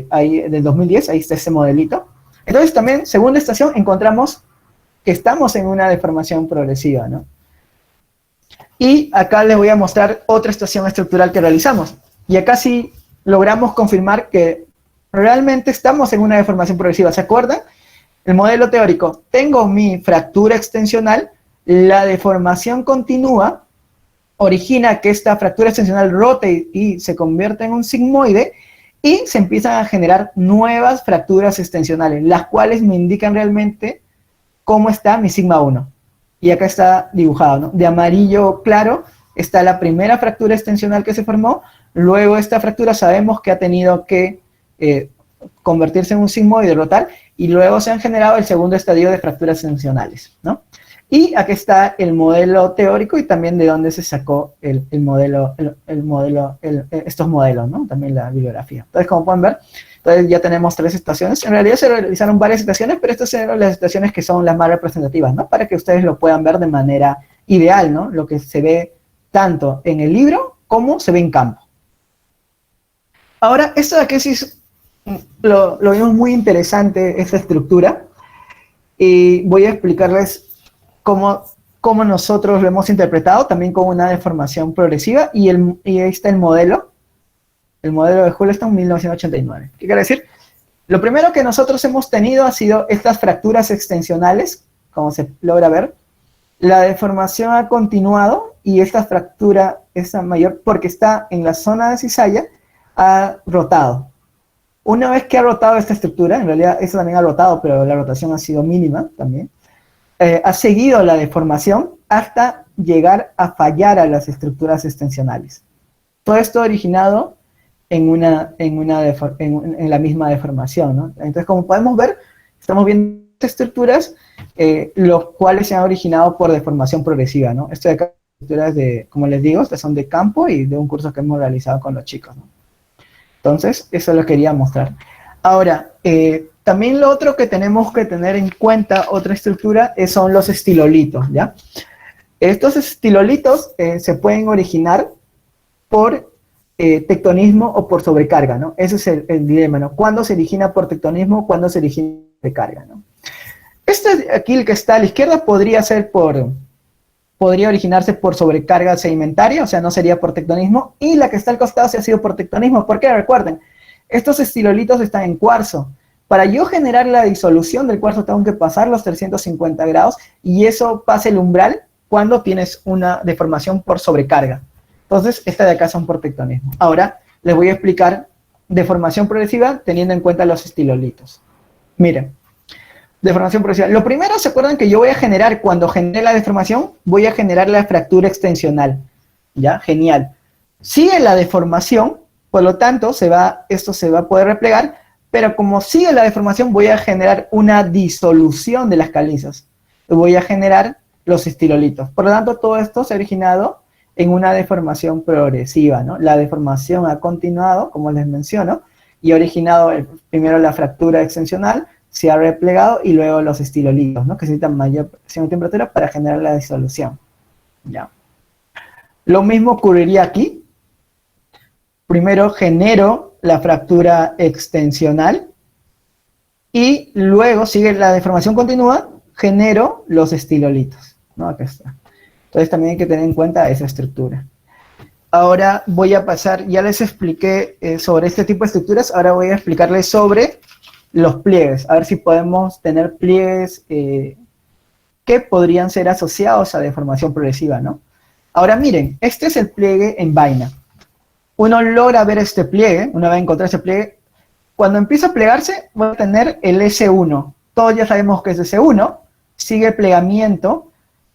ahí del 2010, ahí está ese modelito. Entonces también, segunda estación, encontramos que estamos en una deformación progresiva, ¿no? Y acá les voy a mostrar otra estación estructural que realizamos. Y acá sí logramos confirmar que realmente estamos en una deformación progresiva. ¿Se acuerdan? El modelo teórico. Tengo mi fractura extensional, la deformación continúa, origina que esta fractura extensional rote y se convierta en un sigmoide, y se empiezan a generar nuevas fracturas extensionales, las cuales me indican realmente cómo está mi sigma 1. Y acá está dibujado, ¿no? De amarillo claro está la primera fractura extensional que se formó, Luego esta fractura sabemos que ha tenido que convertirse en un sigmoide, rotar, y luego se han generado el segundo estadio de fracturas tensionales, ¿no? Y aquí está el modelo teórico y también de dónde se sacó estos modelos, ¿no? También la bibliografía. Entonces, como pueden ver, entonces ya tenemos 3 estaciones. En realidad se realizaron varias estaciones, pero estas son las estaciones que son las más representativas, ¿no? Para que ustedes lo puedan ver de manera ideal, ¿no? Lo que se ve tanto en el libro como se ve en campo. Ahora, esto de aquí sí lo vimos muy interesante, esta estructura, y voy a explicarles cómo nosotros lo hemos interpretado, también con una deformación progresiva, y ahí está el modelo de Huddleston 1989. ¿Qué quiere decir? Lo primero que nosotros hemos tenido ha sido estas fracturas extensionales, como se logra ver. La deformación ha continuado y esta fractura, esta mayor, porque está en la zona de cizalla, ha rotado. Una vez que ha rotado esta estructura, en realidad eso también ha rotado, pero la rotación ha sido mínima también, ha seguido la deformación hasta llegar a fallar a las estructuras extensionales. Todo esto originado en la misma deformación, ¿no? Entonces, como podemos ver, estamos viendo estructuras, los cuales se han originado por deformación progresiva, ¿no? Esto de acá, estructuras como les digo, estas son de campo y de un curso que hemos realizado con los chicos, ¿no? Entonces, eso lo quería mostrar. Ahora, también lo otro que tenemos que tener en cuenta, otra estructura, son los estilolitos, ¿ya? Estos estilolitos se pueden originar por tectonismo o por sobrecarga, ¿no? Ese es el dilema, ¿no? ¿Cuándo se origina por tectonismo? ¿Cuándo se origina por sobrecarga, ¿no? Este aquí, el que está a la izquierda, podría originarse por sobrecarga sedimentaria, o sea, no sería por tectonismo, y la que está al costado sí ha sido por tectonismo. ¿Por qué? Recuerden, estos estilolitos están en cuarzo. Para yo generar la disolución del cuarzo tengo que pasar los 350 grados, y eso pasa el umbral cuando tienes una deformación por sobrecarga. Entonces, esta de acá son por tectonismo. Ahora, les voy a explicar deformación progresiva teniendo en cuenta los estilolitos. Miren, deformación progresiva. Lo primero, ¿se acuerdan que yo voy a generar, cuando genere la deformación, voy a generar la fractura extensional? ¿Ya? Genial. Sigue la deformación, por lo tanto, esto se va a poder replegar, pero como sigue la deformación, voy a generar una disolución de las calizas. Voy a generar los estilolitos. Por lo tanto, todo esto se ha originado en una deformación progresiva, ¿no? La deformación ha continuado, como les menciono, y ha originado primero la fractura extensional, se ha replegado, y luego los estilolitos, ¿no? Que necesitan mayor presión y temperatura para generar la disolución. ¿Ya? Lo mismo ocurriría aquí. Primero genero la fractura extensional, y luego sigue la deformación continua, genero los estilolitos, ¿no? Acá está. Entonces también hay que tener en cuenta esa estructura. Ahora voy a pasar, ya les expliqué sobre este tipo de estructuras, ahora voy a explicarles sobre los pliegues, a ver si podemos tener pliegues que podrían ser asociados a deformación progresiva, ¿no? Ahora miren, este es el pliegue en vaina. Uno logra ver este pliegue, uno va a encontrar este pliegue. Cuando empieza a plegarse, voy a tener el S1. Todos ya sabemos que es S1, sigue el plegamiento,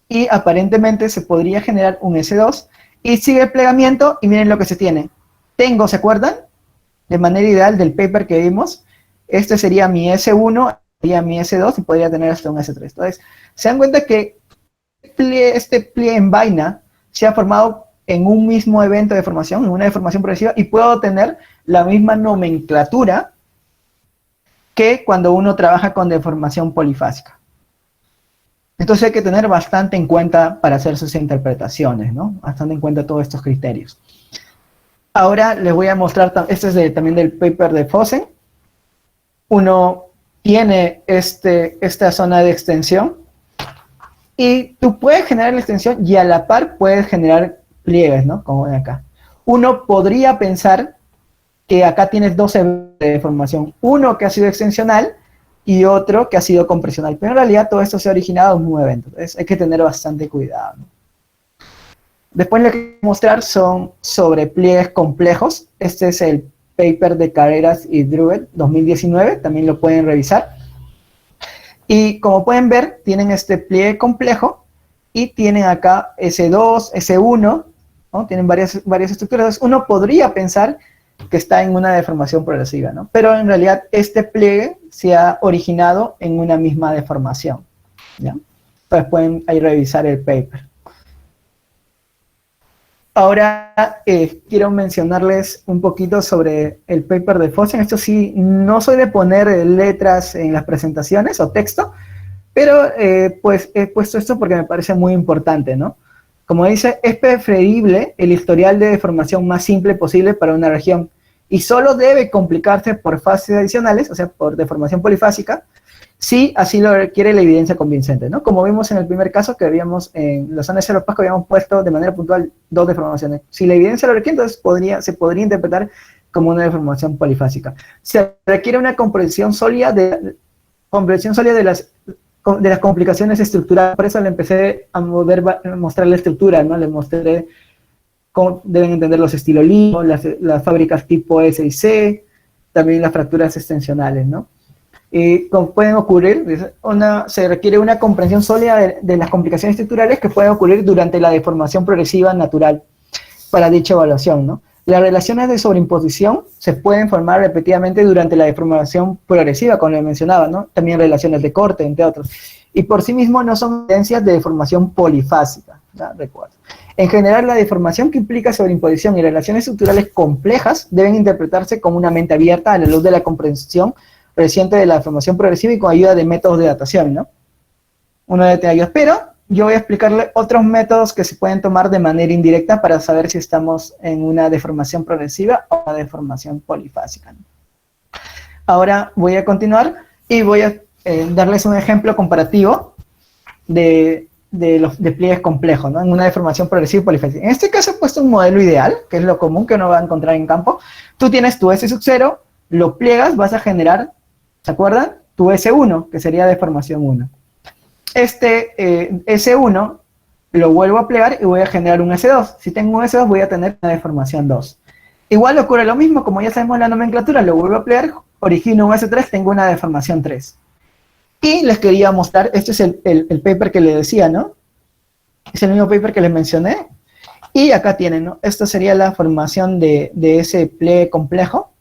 y aparentemente se podría generar un S2, y sigue el plegamiento, y miren lo que se tiene. Tengo, ¿se acuerdan? De manera ideal del paper que vimos, este sería mi S1, sería mi S2, y podría tener hasta un S3. Entonces, se dan cuenta que este pliegue en vaina se ha formado en un mismo evento de formación, en una deformación progresiva, y puedo tener la misma nomenclatura que cuando uno trabaja con deformación polifásica. Entonces hay que tener bastante en cuenta para hacer sus interpretaciones, ¿no? Bastante en cuenta todos estos criterios. Ahora les voy a mostrar, este es también del paper de Fossen. Uno tiene esta zona de extensión, y tú puedes generar la extensión y a la par puedes generar pliegues, ¿no? Como ven acá. Uno podría pensar que acá tienes dos eventos de deformación, uno que ha sido extensional y otro que ha sido compresional, pero en realidad todo esto se ha originado en un evento, entonces hay que tener bastante cuidado, ¿no? Después lo que voy a mostrar son sobre pliegues complejos. Este es el paper de Carreras y Druel 2019, también lo pueden revisar. Y como pueden ver, tienen este pliegue complejo y tienen acá S2, S1, ¿no? Tienen varias estructuras. Entonces, uno podría pensar que está en una deformación progresiva, ¿no? Pero en realidad este pliegue se ha originado en una misma deformación, ¿ya? Entonces pueden ahí revisar el paper. Ahora quiero mencionarles un poquito sobre el paper de Fossen. Esto sí, no soy de poner letras en las presentaciones o texto, pero pues he puesto esto porque me parece muy importante, ¿no? Como dice, es preferible el historial de deformación más simple posible para una región y solo debe complicarse por fases adicionales, o sea, por deformación polifásica, si así lo requiere la evidencia convincente, ¿no? Como vimos en el primer caso que habíamos en los zonas 0 Pasco habíamos puesto de manera puntual 2 deformaciones. Si la evidencia lo requiere, entonces se podría interpretar como una deformación polifásica. Se requiere una comprensión sólida de las complicaciones estructurales. Por eso le empecé a mostrar la estructura, ¿no? Les mostré cómo deben entender los estilolimos, las fábricas tipo S y C, también las fracturas extensionales, ¿no? Como pueden ocurrir, se requiere una comprensión sólida de las complicaciones estructurales que pueden ocurrir durante la deformación progresiva natural para dicha evaluación, ¿no? Las relaciones de sobreimposición se pueden formar repetidamente durante la deformación progresiva, como le mencionaba, ¿no? También relaciones de corte, entre otros. Y por sí mismo no son evidencias de deformación polifásica, ¿no? Recuerda. En general, la deformación que implica sobreimposición y relaciones estructurales complejas deben interpretarse como una mente abierta a la luz de la comprensión reciente de la deformación progresiva y con ayuda de métodos de datación, ¿no? Uno de ellos, pero yo voy a explicarle otros métodos que se pueden tomar de manera indirecta para saber si estamos en una deformación progresiva o una deformación polifásica, ¿no? Ahora voy a continuar y voy a darles un ejemplo comparativo de pliegues complejos, ¿no? En una deformación progresiva y polifásica. En este caso he puesto un modelo ideal, que es lo común que uno va a encontrar en campo. Tú tienes tu S sub 0, lo pliegas, vas a generar, ¿se acuerdan? Tu S1, que sería deformación 1. S1 lo vuelvo a plegar y voy a generar un S2. Si tengo un S2 voy a tener una deformación 2. Igual ocurre lo mismo, como ya sabemos la nomenclatura, lo vuelvo a plegar, origino un S3, tengo una deformación 3. Y les quería mostrar, este es el paper que les decía, ¿no? Es el mismo paper que les mencioné. Y acá tienen, ¿no? Esto sería la formación de ese pliegue complejo.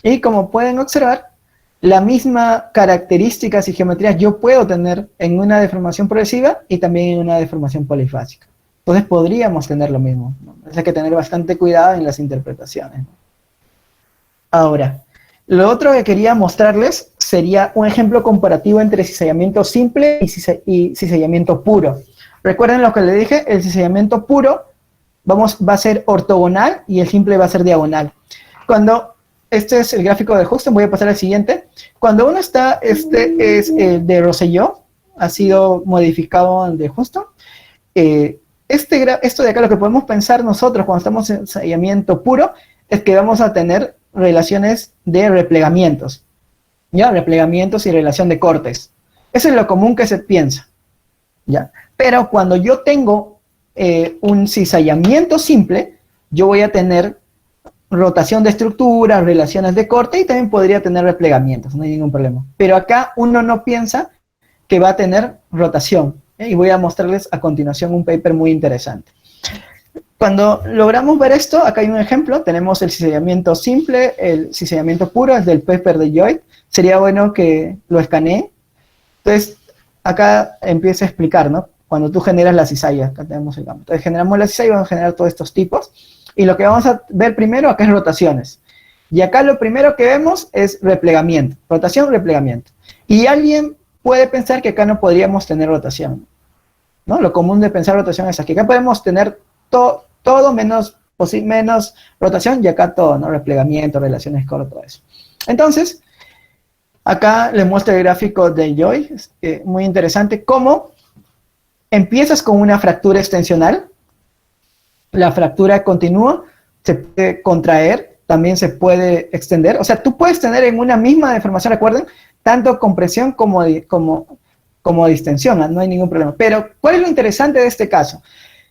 Y como pueden observar, la misma características y geometrías yo puedo tener en una deformación progresiva y también en una deformación polifásica. Entonces podríamos tener lo mismo, ¿no? Hay que tener bastante cuidado en las interpretaciones, ¿no? Ahora, lo otro que quería mostrarles sería un ejemplo comparativo entre cizallamiento simple y cizallamiento puro. Recuerden lo que les dije, el cizallamiento puro va a ser ortogonal y el simple va a ser diagonal. Este es el gráfico de Houston, voy a pasar al siguiente. Cuando uno está, este es de Rosselló, ha sido modificado de Houston. Esto de acá, lo que podemos pensar nosotros cuando estamos en ensayamiento puro, es que vamos a tener relaciones de replegamientos, ¿ya? Replegamientos y relación de cortes. Eso es lo común que se piensa, ¿ya? Pero cuando yo tengo un cizallamiento simple, yo voy a tener rotación de estructura, relaciones de corte y también podría tener replegamientos, no hay ningún problema. Pero acá uno no piensa que va a tener rotación, ¿eh? Y voy a mostrarles a continuación un paper muy interesante. Cuando logramos ver esto, acá hay un ejemplo, tenemos el cizallamiento simple, el cizallamiento puro, es del paper de Joy. Sería bueno que lo escanee. Entonces, acá empieza a explicar, ¿no? Cuando tú generas la cizalla, acá tenemos el campo. Entonces, generamos la cizalla y vamos a generar todos estos tipos. Y lo que vamos a ver primero acá es rotaciones. Y acá lo primero que vemos es replegamiento. Rotación, replegamiento. Y alguien puede pensar que acá no podríamos tener rotación, ¿no? Lo común de pensar rotación es aquí. Acá podemos tener todo menos rotación y acá todo, ¿no? Replegamiento, relaciones cortas, todo eso. Entonces, acá les muestro el gráfico de Joy. Muy interesante. Cómo empiezas con una fractura extensional. La fractura continúa, se puede contraer, también se puede extender. O sea, tú puedes tener en una misma deformación, recuerden, tanto compresión como distensión, ¿no? No hay ningún problema. Pero, ¿cuál es lo interesante de este caso?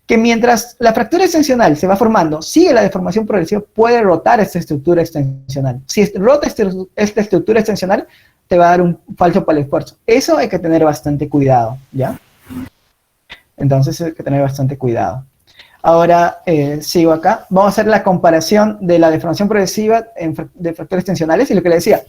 Que mientras la fractura extensional se va formando, sigue la deformación progresiva, puede rotar esta estructura extensional. Si rota esta estructura extensional, te va a dar un falso paleoesfuerzo. Eso hay que tener bastante cuidado, ¿ya? Entonces hay que tener bastante cuidado. Ahora sigo acá. Vamos a hacer la comparación de la deformación progresiva de fracturas tensionales y lo que le decía.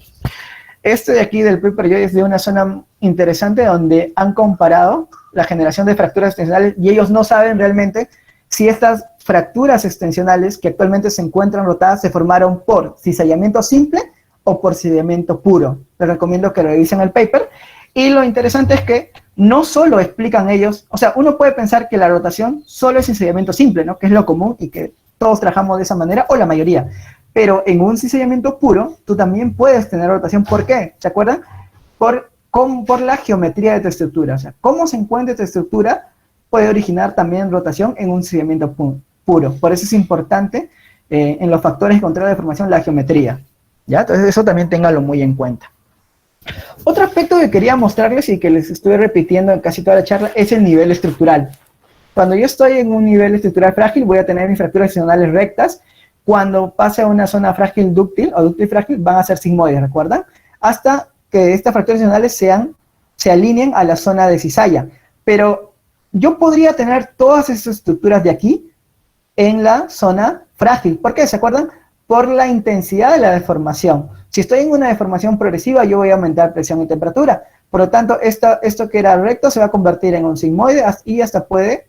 Este de aquí del paper es de una zona interesante donde han comparado la generación de fracturas extensionales y ellos no saben realmente si estas fracturas extensionales que actualmente se encuentran rotadas se formaron por cizallamiento simple o por cizallamiento puro. Les recomiendo que revisen el paper. Y lo interesante es que no solo explican ellos, o sea, uno puede pensar que la rotación solo es cizallamiento simple, ¿no? Que es lo común y que todos trabajamos de esa manera, o la mayoría. Pero en un cizallamiento puro, tú también puedes tener rotación. ¿Por qué? ¿Se acuerdan? Por la geometría de tu estructura. O sea, cómo se encuentra tu estructura puede originar también rotación en un cizallamiento puro. Por eso es importante en los factores de control de deformación la geometría. ¿Ya? Entonces eso también téngalo muy en cuenta. Otro aspecto que quería mostrarles y que les estuve repitiendo en casi toda la charla es el nivel estructural. Cuando yo estoy en un nivel estructural frágil, voy a tener mis fracturas extensionales rectas. Cuando pase a una zona frágil dúctil o dúctil frágil, van a ser sigmoides, ¿recuerdan? Hasta que estas fracturas extensionales se alineen a la zona de cizalla. Pero yo podría tener todas esas estructuras de aquí en la zona frágil. ¿Por qué? ¿Se acuerdan? Por la intensidad de la deformación. Si estoy en una deformación progresiva, yo voy a aumentar presión y temperatura. Por lo tanto, esto que era recto se va a convertir en un sigmoide y hasta puede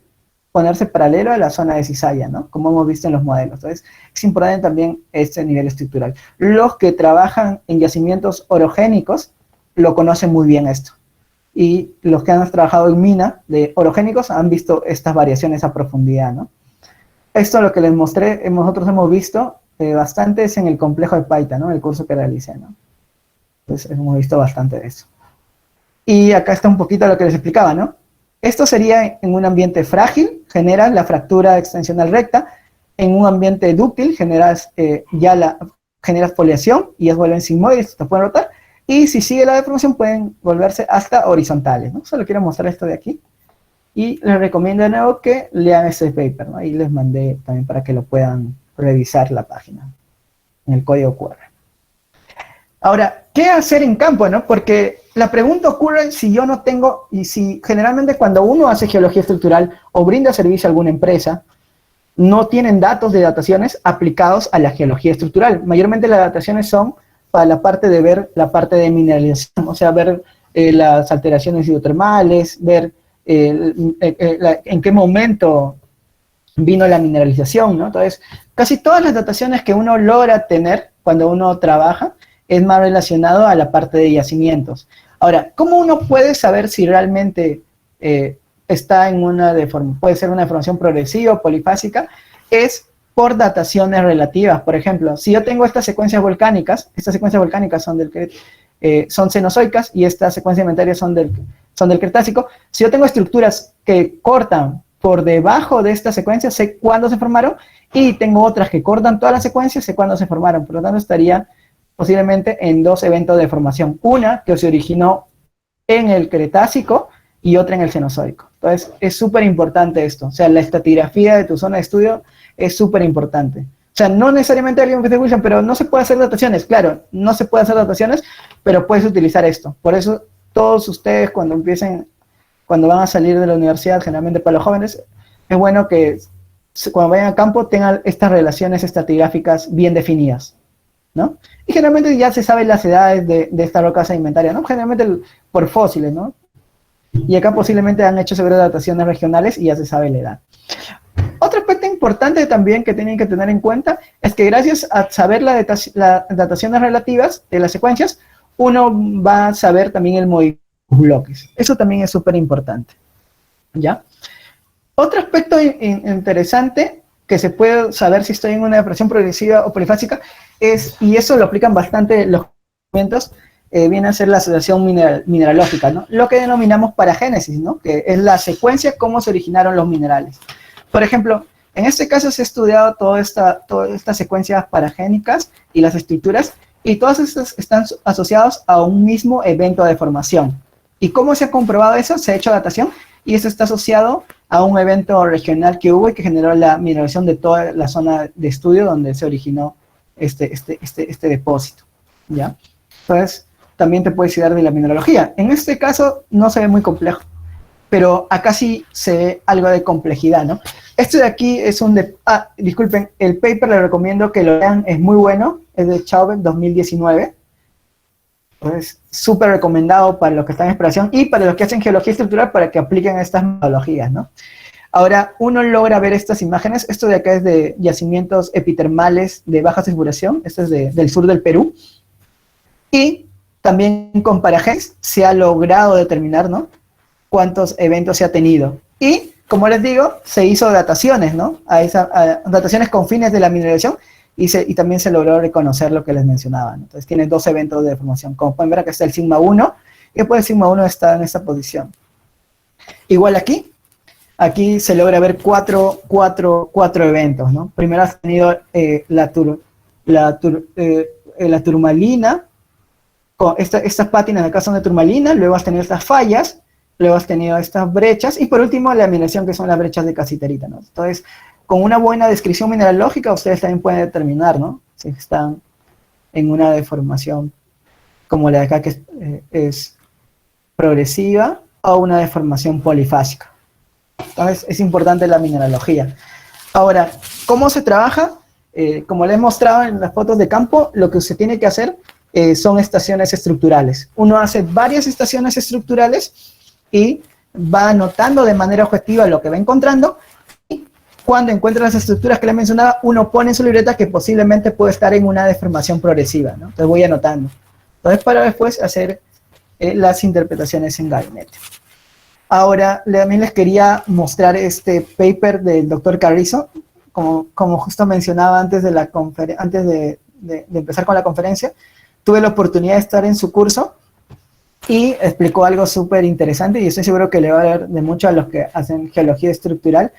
ponerse paralelo a la zona de cizalla, ¿no? Como hemos visto en los modelos. Entonces, es importante también este nivel estructural. Los que trabajan en yacimientos orogénicos lo conocen muy bien esto. Y los que han trabajado en mina de orogénicos han visto estas variaciones a profundidad, ¿no? Esto es lo que les mostré, nosotros hemos visto bastante es en el complejo de Paita, ¿no? El curso que realicé, ¿no? Entonces hemos visto bastante de eso. Y acá está un poquito lo que les explicaba, ¿no? Esto sería en un ambiente frágil, generas la fractura extensional recta. En un ambiente dúctil generas generas foliación y ya vuelven sigmoides, se pueden rotar. Y si sigue la deformación pueden volverse hasta horizontales, ¿no? Solo quiero mostrar esto de aquí. Y les recomiendo de nuevo que lean este paper, ¿no? Ahí les mandé también para que lo puedan revisar la página, en el código QR. Ahora, ¿qué hacer en campo, no? Porque la pregunta ocurre si yo no tengo, y si generalmente cuando uno hace geología estructural o brinda servicio a alguna empresa, no tienen datos de dataciones aplicados a la geología estructural. Mayormente las dataciones son para la parte de ver la parte de mineralización, o sea, ver las alteraciones hidrotermales, ver en qué momento vino la mineralización, ¿no? Entonces, casi todas las dataciones que uno logra tener cuando uno trabaja es más relacionado a la parte de yacimientos. Ahora, ¿cómo uno puede saber si realmente está en una deformación, puede ser una deformación progresiva o polifásica? Es por dataciones relativas. Por ejemplo, si yo tengo estas secuencias volcánicas son cenozoicas y estas secuencias sedimentarias son del Cretácico. Si yo tengo estructuras que cortan por debajo de esta secuencia, sé cuándo se formaron, y tengo otras que cortan toda la secuencia, sé cuándo se formaron. Por lo tanto, estaría posiblemente en dos eventos de formación. Una que se originó en el Cretácico y otra en el Cenozoico. Entonces, es súper importante esto. O sea, la estratigrafía de tu zona de estudio es súper importante. O sea, no necesariamente alguien que te Wilson, pero no se puede hacer dataciones. Claro, no se puede hacer dataciones, pero puedes utilizar esto. Por eso, todos ustedes cuando van a salir de la universidad, generalmente para los jóvenes, es bueno que cuando vayan a campo tengan estas relaciones estratigráficas bien definidas, ¿no? Y generalmente ya se saben las edades de esta roca sedimentaria, ¿no? Generalmente por fósiles, ¿no? Y acá posiblemente han hecho sobre dataciones regionales y ya se sabe la edad. Otro aspecto importante también que tienen que tener en cuenta es que gracias a saber las dataciones relativas de las secuencias, uno va a saber también el movimiento de los bloques. Eso también es súper importante, ¿ya? Otro aspecto interesante que se puede saber si estoy en una deformación progresiva o polifásica y eso lo aplican bastante los movimientos, viene a ser la asociación mineralógica, ¿no? Lo que denominamos paragénesis, ¿no? Que es la secuencia cómo se originaron los minerales. Por ejemplo, en este caso se ha estudiado todas estas secuencias paragénicas y las estructuras, y todas estas están asociadas a un mismo evento de formación. ¿Y cómo se ha comprobado eso? Se ha hecho datación, y eso está asociado a un evento regional que hubo y que generó la mineralización de toda la zona de estudio donde se originó este depósito, ¿ya? Entonces, también te puedes ayudar de la mineralogía. En este caso no se ve muy complejo, pero acá sí se ve algo de complejidad, ¿no? Este de aquí es disculpen, el paper les recomiendo que lo lean, es muy bueno, es de Chauvet 2019. Entonces, súper recomendado para los que están en exploración y para los que hacen geología estructural para que apliquen estas metodologías, ¿no? Ahora, uno logra ver estas imágenes. Esto de acá es de yacimientos epitermales de baja sulfuración. Esto es del sur del Perú. Y también con parajes se ha logrado determinar, ¿no?, cuántos eventos se ha tenido. Y, como les digo, se hizo dataciones, ¿no?, dataciones con fines de la mineralización y también se logró reconocer lo que les mencionaba, ¿no? Entonces tiene 2 eventos de deformación. Como pueden ver, acá está el sigma 1 y después el sigma 1 está en esta posición. Igual aquí se logra ver cuatro eventos, ¿no? Primero has tenido la turmalina, estas pátinas de acá son de turmalina, luego has tenido estas fallas, luego has tenido estas brechas, y por último la mineración, que son las brechas de casiterita, ¿no? Entonces, con una buena descripción mineralógica, ustedes también pueden determinar, ¿no?, si están en una deformación como la de acá, que es progresiva, o una deformación polifásica. Entonces, es importante la mineralogía. Ahora, ¿cómo se trabaja? Como les he mostrado en las fotos de campo, lo que se tiene que hacer son estaciones estructurales. Uno hace varias estaciones estructurales y va anotando de manera objetiva lo que va encontrando, y cuando encuentra las estructuras que les mencionaba, uno pone en su libreta que posiblemente puede estar en una deformación progresiva, ¿no? Entonces voy anotando. Entonces, para después hacer las interpretaciones en gabinete. Ahora, también les quería mostrar este paper del doctor Carrizo. Como justo mencionaba antes de empezar con la conferencia, tuve la oportunidad de estar en su curso y explicó algo súper interesante, y estoy seguro que le va a hablar de mucho a los que hacen geología estructural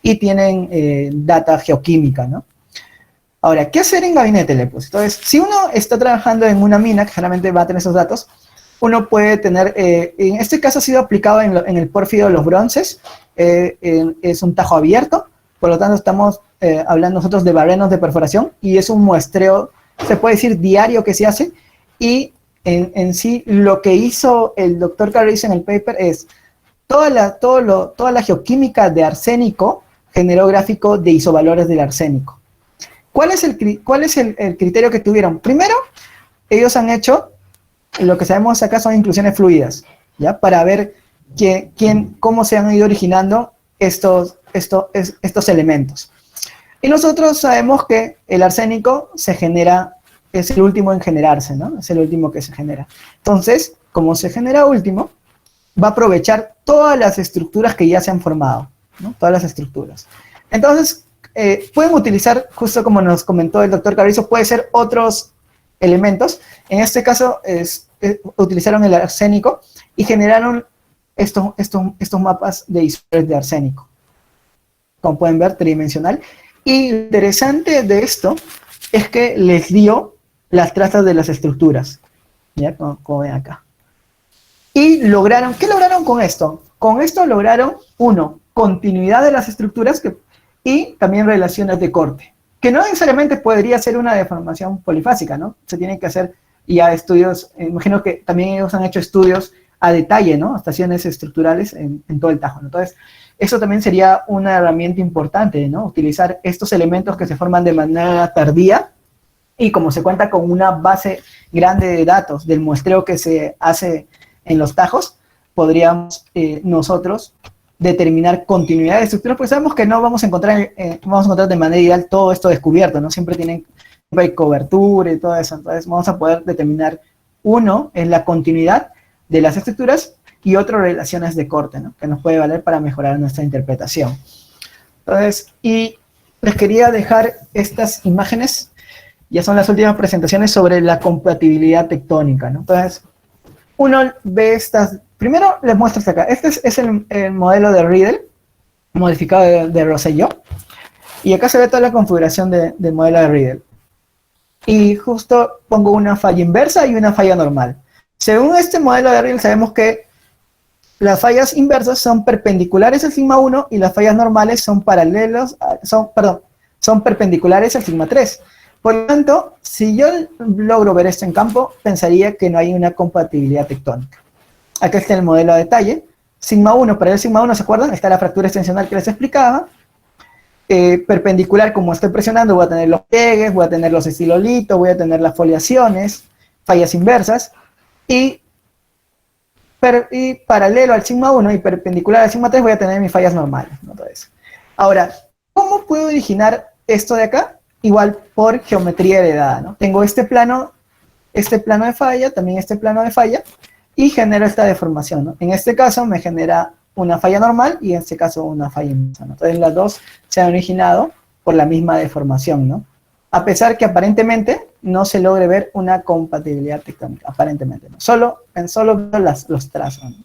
y tienen data geoquímica, ¿no? Ahora, ¿qué hacer en gabinete? Le puse. Entonces, si uno está trabajando en una mina, que generalmente va a tener esos datos, uno puede tener, en este caso ha sido aplicado en el pórfido de los bronces, es un tajo abierto, por lo tanto estamos hablando nosotros de barrenos de perforación, y es un muestreo, se puede decir, diario que se hace, y en sí lo que hizo el doctor Carrizo en el paper es toda la geoquímica de arsénico, generó gráfico de isovalores del arsénico. ¿Cuál es el criterio que tuvieron? Primero, ellos han hecho, lo que sabemos acá son inclusiones fluidas, ¿ya? Para ver cómo se han ido originando estos elementos. Y nosotros sabemos que el arsénico se genera, es el último en generarse, ¿no? Es el último que se genera. Entonces, como se genera último, va a aprovechar todas las estructuras que ya se han formado, ¿no? Todas las estructuras. Entonces, pueden utilizar, justo como nos comentó el doctor Carrizo, puede ser otros elementos. En este caso, utilizaron el arsénico y generaron estos mapas de isovalores de arsénico. Como pueden ver, tridimensional. Y lo interesante de esto es que les dio las trazas de las estructuras, ¿ya? Como ven acá. Y ¿qué lograron con esto? Con esto lograron, uno, continuidad de las estructuras y también relaciones de corte, que no necesariamente podría ser una deformación polifásica, ¿no? Se tienen que hacer ya estudios, imagino que también ellos han hecho estudios a detalle, ¿no? Estaciones estructurales en todo el Tajo, ¿no? Entonces, eso también sería una herramienta importante, ¿no? Utilizar estos elementos que se forman de manera tardía, y como se cuenta con una base grande de datos del muestreo que se hace en los tajos, podríamos nosotros determinar continuidad de estructuras, pues sabemos que no vamos a encontrar de manera ideal todo esto descubierto, ¿no? Siempre hay cobertura y todo eso. Entonces vamos a poder determinar, uno es la continuidad de las estructuras y otro relaciones de corte, ¿no? Que nos puede valer para mejorar nuestra interpretación. Entonces, y les quería dejar estas imágenes, ya son las últimas presentaciones sobre la compatibilidad tectónica, ¿no? Entonces, uno ve primero les muestro hasta acá. Este es el modelo de Riedel, modificado de Rosselló, y acá se ve toda la configuración del modelo de Riedel. Y justo pongo una falla inversa y una falla normal. Según este modelo de Riedel, sabemos que las fallas inversas son perpendiculares al sigma 1 y las fallas normales son son perpendiculares al sigma 3. Por lo tanto, si yo logro ver esto en campo, pensaría que no hay una compatibilidad tectónica. Acá está el modelo a detalle. Sigma 1, para el sigma 1, ¿se acuerdan? Está la fractura extensional que les explicaba. perpendicular, como estoy presionando, voy a tener los pliegues, voy a tener los estilolitos, voy a tener las foliaciones, fallas inversas, y paralelo al sigma 1 y perpendicular al sigma 3 voy a tener mis fallas normales, ¿no? Todo eso. Ahora, ¿cómo puedo originar esto de acá? Igual por geometría heredada, ¿no? Tengo este plano de falla, también este plano de falla, y genero esta deformación, ¿no? En este caso me genera una falla normal y en este caso una falla inversa, ¿no? Entonces las dos se han originado por la misma deformación, ¿no? A pesar que aparentemente no se logre ver una compatibilidad tectónica, aparentemente, ¿no? Solo los trazos, ¿no?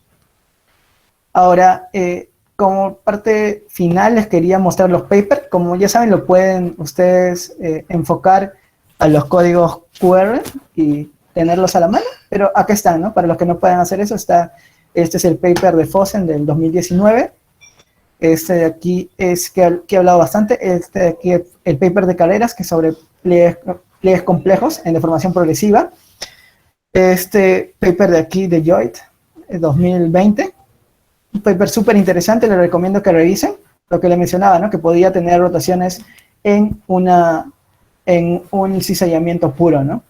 Ahora, como parte final les quería mostrar los papers. Como ya saben, lo pueden ustedes enfocar a los códigos QR y tenerlos a la mano, pero acá están, ¿no? Para los que no puedan hacer eso, este es el paper de Fossen del 2019. Este de aquí es que he hablado bastante. Este de aquí, el paper de Carreras, que es sobre pliegues complejos en deformación progresiva. Este paper de aquí de Joyt, 2020. Un paper súper interesante, les recomiendo que revisen. Lo que le mencionaba, ¿no? Que podía tener rotaciones en un cizallamiento puro, ¿no?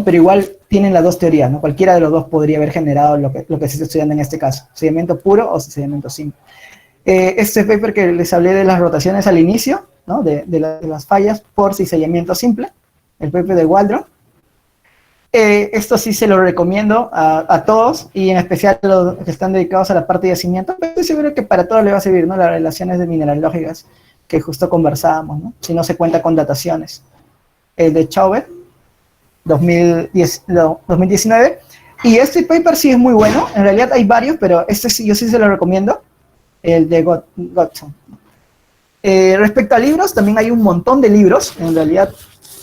Pero igual tienen las dos teorías, ¿no? Cualquiera de los dos podría haber generado lo que se está estudiando en este caso, cizallamiento puro o cizallamiento simple. Este paper que les hablé de las rotaciones al inicio, ¿no? de las fallas por cizallamiento simple, el paper de Waldron. Esto sí se lo recomiendo a todos, y en especial a los que están dedicados a la parte de yacimiento, pero estoy seguro que para todos les va a servir, ¿no? Las relaciones de mineralógicas que justo conversábamos, ¿no? Si no se cuenta con dataciones. El de Chauvet, 2019, y este paper sí es muy bueno. En realidad hay varios, pero este sí, yo sí se lo recomiendo, el de Godson. Respecto a libros, también hay un montón de libros, en realidad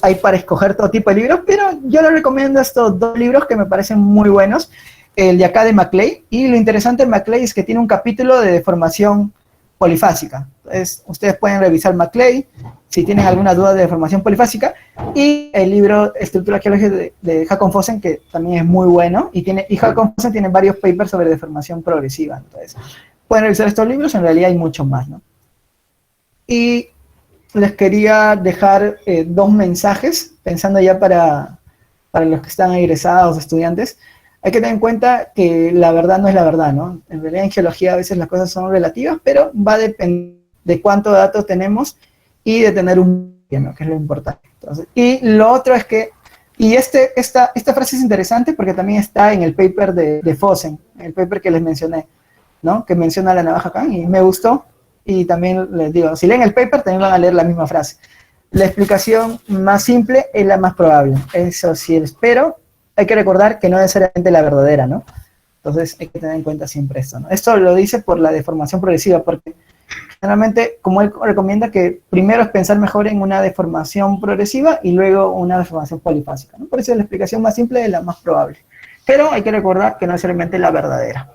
hay para escoger todo tipo de libros, pero yo les recomiendo estos dos libros que me parecen muy buenos, el de acá de Maclay, y lo interesante de Maclay es que tiene un capítulo de deformación polifásica. Entonces, ustedes pueden revisar Maclay si tienen alguna duda de deformación polifásica, y el libro Estructura Geológica de Håkon Fossen, que también es muy bueno, y Håkon Fossen tiene varios papers sobre deformación progresiva. Entonces, pueden revisar estos libros, en realidad hay muchos más, ¿no? Y les quería dejar dos mensajes, pensando ya para los que están egresados, estudiantes. Hay que tener en cuenta que la verdad no es la verdad, ¿no? En realidad en geología a veces las cosas son relativas, pero va a depender de cuántos datos tenemos y de tener un ¿no? Que es lo importante. Entonces, y lo otro es que, y esta frase es interesante porque también está en el paper de Fossen, el paper que les mencioné, ¿no? Que menciona la navaja Khan, y me gustó. Y también les digo, si leen el paper también van a leer la misma frase. La explicación más simple es la más probable. Eso sí, espero. Hay que recordar que no es necesariamente la verdadera, ¿no? Entonces hay que tener en cuenta siempre esto, ¿no? Esto lo dice por la deformación progresiva, porque generalmente, como él recomienda, que primero es pensar mejor en una deformación progresiva y luego una deformación polifásica, ¿no? Por eso la explicación más simple es la más probable. Pero hay que recordar que no es necesariamente la verdadera.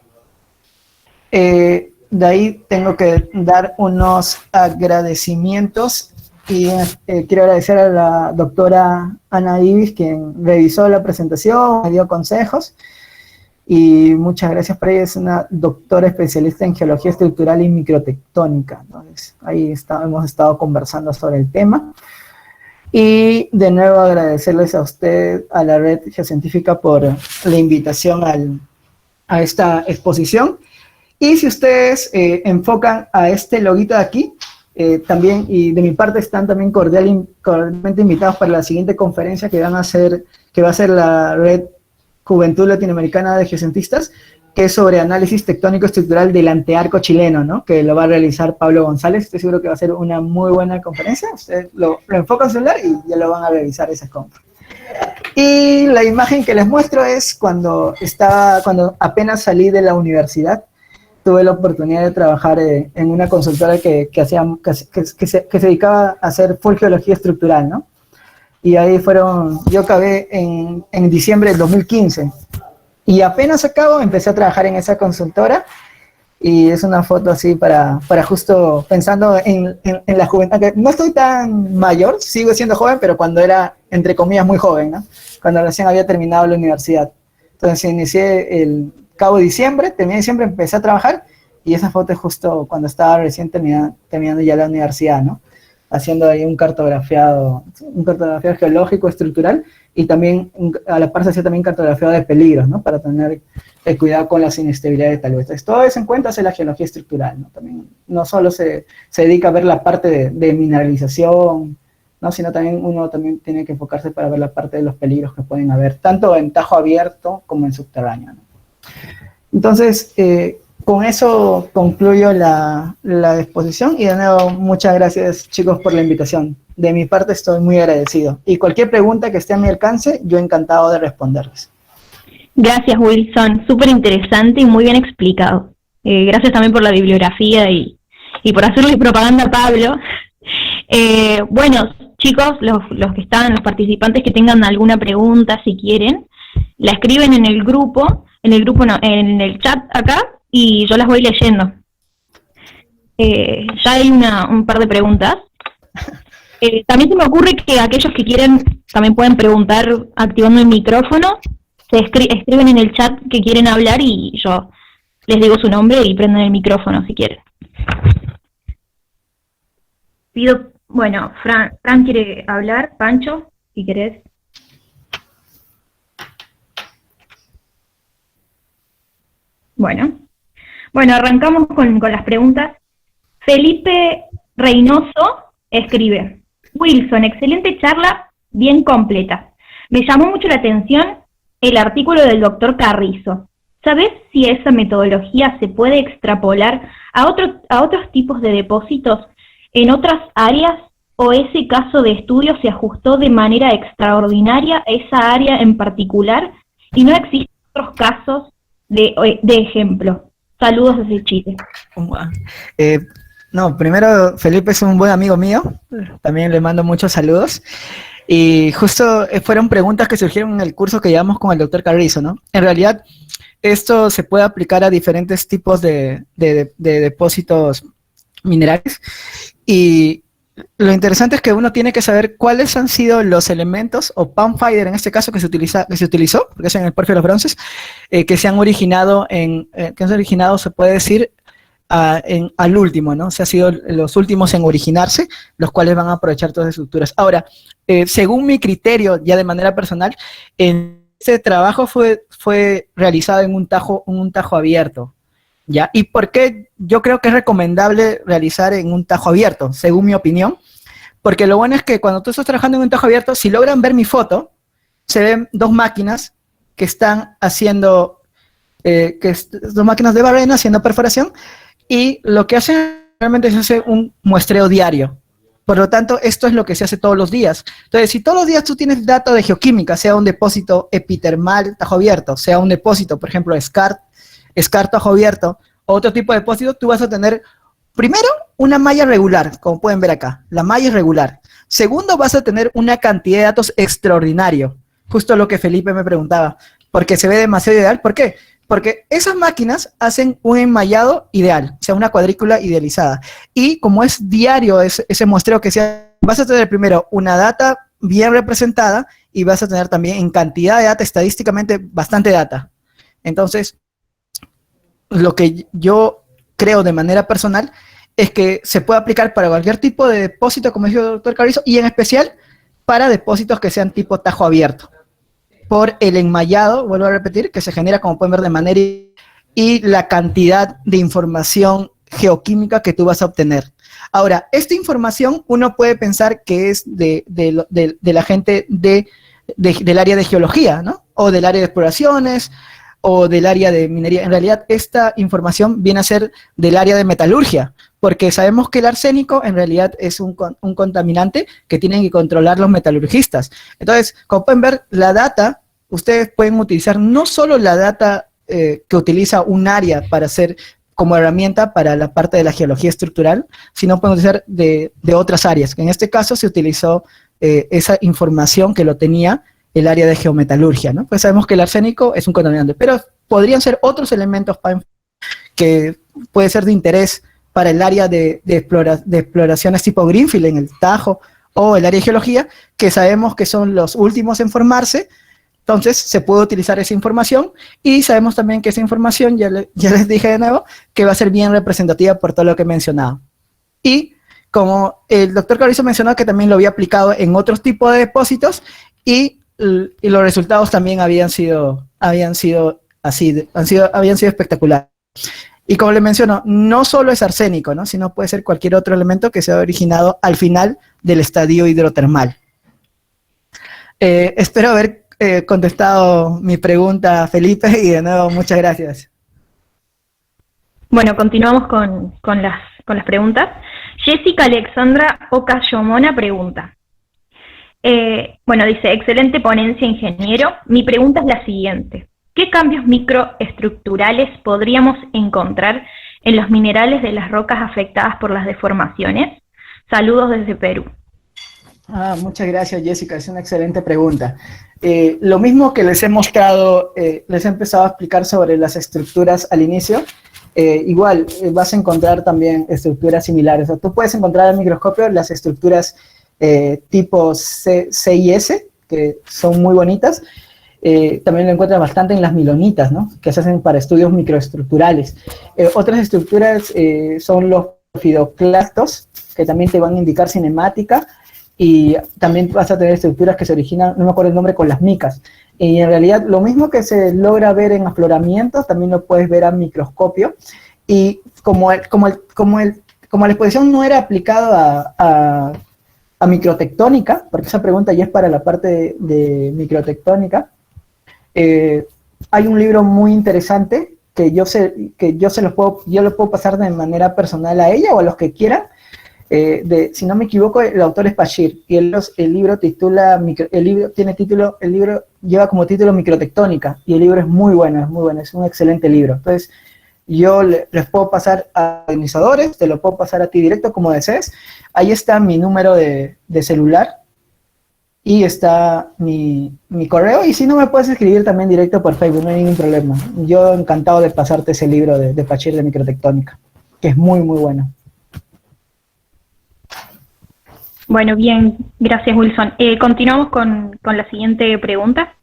De ahí tengo que dar unos agradecimientos, y quiero agradecer a la doctora Ana Ibis, quien revisó la presentación, me dio consejos, y muchas gracias por ella. Es una doctora especialista en geología estructural y microtectónica. Entonces, ahí hemos estado conversando sobre el tema. Y de nuevo agradecerles a usted, a la Red Geocientífica, por la invitación a esta exposición. Y si ustedes enfocan a este loguito de aquí, también, y de mi parte están también cordialmente invitados para la siguiente conferencia que va a ser la Red Juventud Latinoamericana de Geocientistas, que es sobre análisis tectónico estructural del antearco chileno, ¿no? Que lo va a realizar Pablo González. Estoy seguro que va a ser una muy buena conferencia. Ustedes lo enfocan en su celular y ya lo van a revisar esa conferencia. Y la imagen que les muestro es cuando apenas salí de la universidad. Tuve la oportunidad de trabajar en una consultora que se dedicaba a hacer full geología estructural, ¿no? Y ahí yo acabé en diciembre del 2015. Y apenas empecé a trabajar en esa consultora, y es una foto así para justo pensando en la juventud. No estoy tan mayor, sigo siendo joven, pero cuando era, entre comillas, muy joven, ¿no? Cuando recién había terminado la universidad. Entonces inicié el cabo de diciembre, terminé diciembre, empecé a trabajar, y esa foto es justo cuando estaba recién terminando ya la universidad, ¿no? Haciendo ahí un cartografiado geológico, estructural, y también a la par se hacía también cartografiado de peligros, ¿no? Para tener cuidado con las inestabilidades tal vez. Entonces, todo eso en cuenta hace la geología estructural, ¿no? También no solo se dedica a ver la parte de mineralización, ¿no? Sino también uno también tiene que enfocarse para ver la parte de los peligros que pueden haber, tanto en tajo abierto como en subterráneo, ¿no? Entonces, con eso concluyo la exposición y de nuevo muchas gracias chicos por la invitación. De mi parte estoy muy agradecido y cualquier pregunta que esté a mi alcance, yo encantado de responderles. Gracias Wilson, súper interesante y muy bien explicado. Gracias también por la bibliografía y por hacerle propaganda a Pablo. Bueno, chicos, los que están, los participantes que tengan alguna pregunta, si quieren, la escriben en el grupo no, en el chat acá, y yo las voy leyendo. Ya hay un par de preguntas. También se me ocurre que aquellos que quieren también pueden preguntar activando el micrófono, se escriben en el chat que quieren hablar y yo les digo su nombre y prenden el micrófono si quieren. Bueno, Fran quiere hablar, Pancho, si querés. Bueno, arrancamos con las preguntas. Felipe Reynoso escribe: Wilson, excelente charla, bien completa. Me llamó mucho la atención el artículo del doctor Carrizo. ¿Sabés si esa metodología se puede extrapolar a otros tipos de depósitos en otras áreas, o ese caso de estudio se ajustó de manera extraordinaria a esa área en particular y no existen otros casos de ejemplo? Saludos desde Chile. No, primero, Felipe es un buen amigo mío, también le mando muchos saludos. Y justo fueron preguntas que surgieron en el curso que llevamos con el doctor Carrizo, ¿no? En realidad, esto se puede aplicar a diferentes tipos de depósitos minerales. Y lo interesante es que uno tiene que saber cuáles han sido los elementos, o Panfinder en este caso que se utilizó, porque es en el porfio de los bronces, que se han originado, se puede decir, al último, ¿no? O sea, han sido los últimos en originarse, los cuales van a aprovechar todas las estructuras. Ahora, según mi criterio, ya de manera personal, este trabajo fue realizado en un tajo abierto, ¿ya? ¿Y por qué yo creo que es recomendable realizar en un tajo abierto, según mi opinión? Porque lo bueno es que cuando tú estás trabajando en un tajo abierto, si logran ver mi foto, se ven dos máquinas que están haciendo, dos máquinas de barrena haciendo perforación, y lo que hacen realmente es hacer un muestreo diario. Por lo tanto, esto es lo que se hace todos los días. Entonces, si todos los días tú tienes datos de geoquímica, sea un depósito epitermal, tajo abierto, sea un depósito, por ejemplo, escar tajo abierto, o otro tipo de depósito, tú vas a tener, primero, una malla regular, como pueden ver acá. La malla es regular. Segundo, vas a tener una cantidad de datos extraordinario. Justo lo que Felipe me preguntaba, porque se ve demasiado ideal. ¿Por qué? Porque esas máquinas hacen un enmallado ideal, o sea, una cuadrícula idealizada. Y como es diario ese muestreo que se hace, vas a tener primero una data bien representada y vas a tener también en cantidad de data, estadísticamente, bastante data. Entonces, lo que yo creo de manera personal es que se puede aplicar para cualquier tipo de depósito, como dijo el doctor Carrizo, y en especial para depósitos que sean tipo tajo abierto, por el enmallado, vuelvo a repetir, que se genera, como pueden ver, de manera y la cantidad de información geoquímica que tú vas a obtener. Ahora, esta información uno puede pensar que es de la gente del área de geología, ¿no? O del área de exploraciones, o del área de minería. En realidad, esta información viene a ser del área de metalurgia, porque sabemos que el arsénico en realidad es un contaminante que tienen que controlar los metalurgistas. Entonces, como pueden ver, la data, ustedes pueden utilizar no solo la data que utiliza un área para hacer como herramienta para la parte de la geología estructural, sino pueden utilizar de otras áreas, que en este caso se utilizó esa información que lo tenía el área de geometalurgia, ¿no? Pues sabemos que el arsénico es un contaminante, pero podrían ser otros elementos que puede ser de interés para el área de exploraciones tipo Greenfield en el Tajo, o el área de geología, que sabemos que son los últimos en formarse, Entonces, se puede utilizar esa información y sabemos también que esa información, ya les dije de nuevo, que va a ser bien representativa por todo lo que he mencionado. Y como el doctor Carrizo mencionó que también lo había aplicado en otros tipos de depósitos y los resultados también habían sido espectaculares. Y como le menciono, no solo es arsénico, ¿no? Sino puede ser cualquier otro elemento que se ha originado al final del estadio hidrotermal. Espero haber contestado mi pregunta, Felipe, y de nuevo, muchas gracias. Bueno, continuamos con las preguntas. Jessica Alexandra Ocayomona pregunta. Bueno, dice, excelente ponencia, ingeniero. Mi pregunta es la siguiente. ¿Qué cambios microestructurales podríamos encontrar en los minerales de las rocas afectadas por las deformaciones? Saludos desde Perú. Muchas gracias, Jessica, es una excelente pregunta. Lo mismo que les he mostrado, les he empezado a explicar sobre las estructuras al inicio, igual vas a encontrar también estructuras similares. O sea, tú puedes encontrar al microscopio las estructuras tipo C y S, que son muy bonitas. También lo encuentras bastante en las milonitas, ¿no? Que se hacen para estudios microestructurales. Otras estructuras son los fidoclastos, que también te van a indicar cinemática, y también vas a tener estructuras que se originan, no me acuerdo el nombre, con las micas. Y en realidad lo mismo que se logra ver en afloramientos, también lo puedes ver a microscopio. Y como la exposición no era aplicada a microtectónica, porque esa pregunta ya es para la parte de microtectónica, hay un libro muy interesante que yo lo puedo pasar de manera personal a ella o a los que quieran. Si no me equivoco, el autor es Bashir, y el libro lleva como título Microtectónica, y el libro es muy bueno, es un excelente libro. Entonces, yo les puedo pasar a organizadores, te lo puedo pasar a ti directo como desees. Ahí está mi número de celular, y está mi correo, y si no me puedes escribir también directo por Facebook, no hay ningún problema. Yo encantado de pasarte ese libro de Bashir de Microtectónica, que es muy, muy bueno. Bueno, bien, gracias, Wilson. Continuamos con la siguiente pregunta.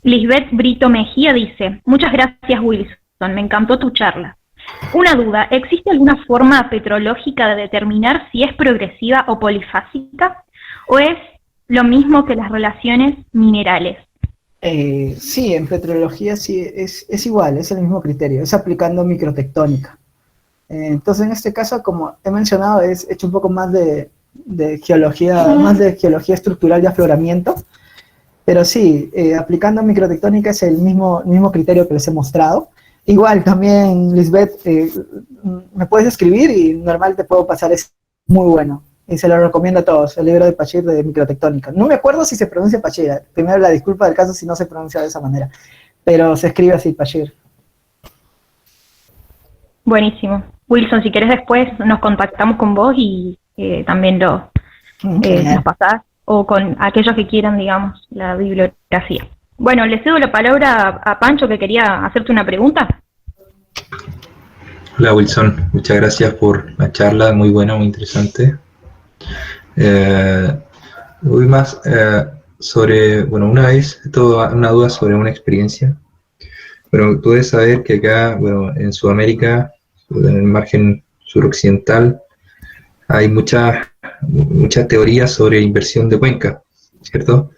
Lisbeth Brito Mejía dice, muchas gracias, Wilson, me encantó tu charla. Una duda, ¿existe alguna forma petrológica de determinar si es progresiva o polifásica? ¿O es lo mismo que las relaciones minerales? Sí, en petrología sí es igual, es el mismo criterio, es aplicando microtectónica. Entonces, en este caso, como he mencionado, es hecho un poco más de geología, más de geología estructural de afloramiento, pero sí, aplicando microtectónica es el mismo criterio que les he mostrado. Igual también, Lisbeth, me puedes escribir y normal te puedo pasar, es muy bueno, y se lo recomiendo a todos, el libro de Bashir de microtectónica. No me acuerdo si se pronuncia Bashir, primero la disculpa del caso si no se pronuncia de esa manera, pero se escribe así, Bashir. Buenísimo. Wilson, si querés después nos contactamos con vos y también nos pasás, o con aquellos que quieran, digamos, la bibliografía. Bueno, le cedo la palabra a Pancho, que quería hacerte una pregunta. Hola, Wilson, muchas gracias por la charla, muy buena, muy interesante. Hoy más sobre, bueno, una vez, una duda sobre una experiencia. Bueno, tú debes saber que acá, bueno, en Sudamérica, en el margen suroccidental, hay muchas teorías sobre inversión de cuencas, ¿cierto?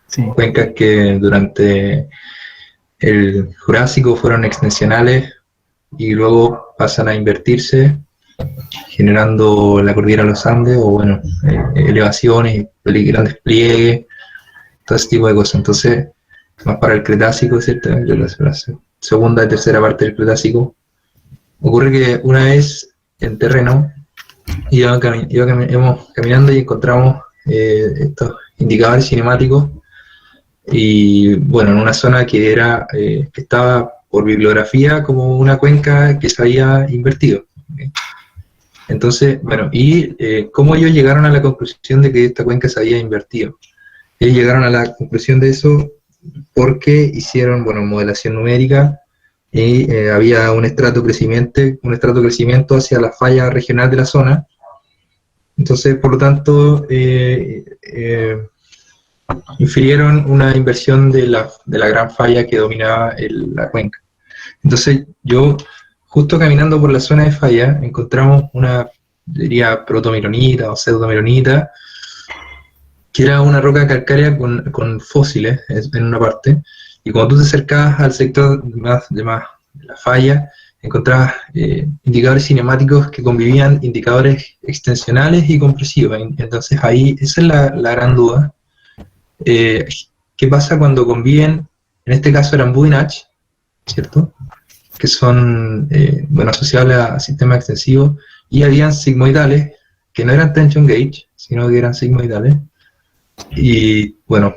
Sí. Cuencas que durante el Jurásico fueron extensionales y luego pasan a invertirse, generando la cordillera de los Andes, o bueno, elevaciones, grandes pliegues, todo ese tipo de cosas. Entonces, más para el Cretácico, ¿cierto? La segunda y tercera parte del Cretácico. Ocurre que una vez en terreno íbamos caminando y encontramos estos indicadores cinemáticos, y bueno, en una zona que estaba por bibliografía como una cuenca que se había invertido. Entonces, bueno, y cómo ellos llegaron a la conclusión de que esta cuenca se había invertido. Ellos llegaron a la conclusión de eso porque hicieron, bueno, modelación numérica, y había un estrato crecimiento hacia la falla regional de la zona. Entonces, por lo tanto, infirieron una inversión de la gran falla que dominaba la cuenca. Entonces yo, justo caminando por la zona de falla, encontramos una, diría, protomironita o pseudomironita, que era una roca calcárea con fósiles en una parte, y cuando tú te acercabas al sector de la falla, encontrabas indicadores cinemáticos que convivían indicadores extensionales y compresivos. Entonces ahí, esa es la gran duda. ¿Qué pasa cuando conviven? En este caso eran Boudinach, ¿cierto? Que son, bueno, asociables a sistemas extensivos, y habían sigmoidales, que no eran tension gauge, sino que eran sigmoidales. Y bueno,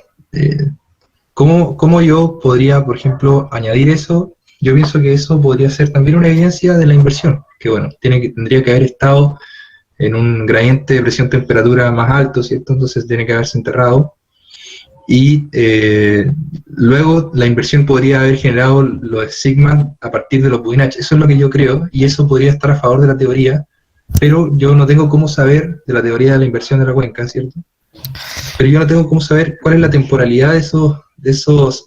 ¿cómo yo podría, por ejemplo, añadir eso? Yo pienso que eso podría ser también una evidencia de la inversión, que bueno, tendría que haber estado en un gradiente de presión-temperatura más alto, ¿cierto? Entonces tiene que haberse enterrado. Y luego la inversión podría haber generado los sigmas a partir de los Boudinach. Eso es lo que yo creo, y eso podría estar a favor de la teoría, pero yo no tengo cómo saber de la teoría de la inversión de la cuenca, ¿cierto? Pero yo no tengo cómo saber cuál es la temporalidad de esos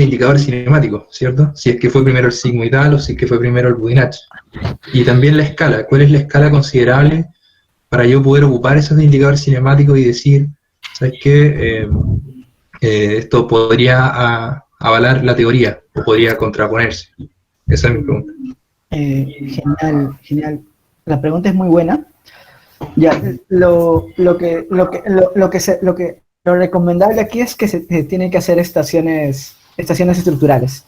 indicadores cinemáticos, ¿cierto? Si es que fue primero el sigmoidal o si es que fue primero el Boudinach. Y también la escala, ¿cuál es la escala considerable para yo poder ocupar esos indicadores cinemáticos y decir, ¿sabes qué? Esto podría avalar la teoría o podría contraponerse. Esa es mi pregunta. Genial, genial. La pregunta es muy buena. Ya, lo recomendable aquí es que se tienen que hacer estaciones estructurales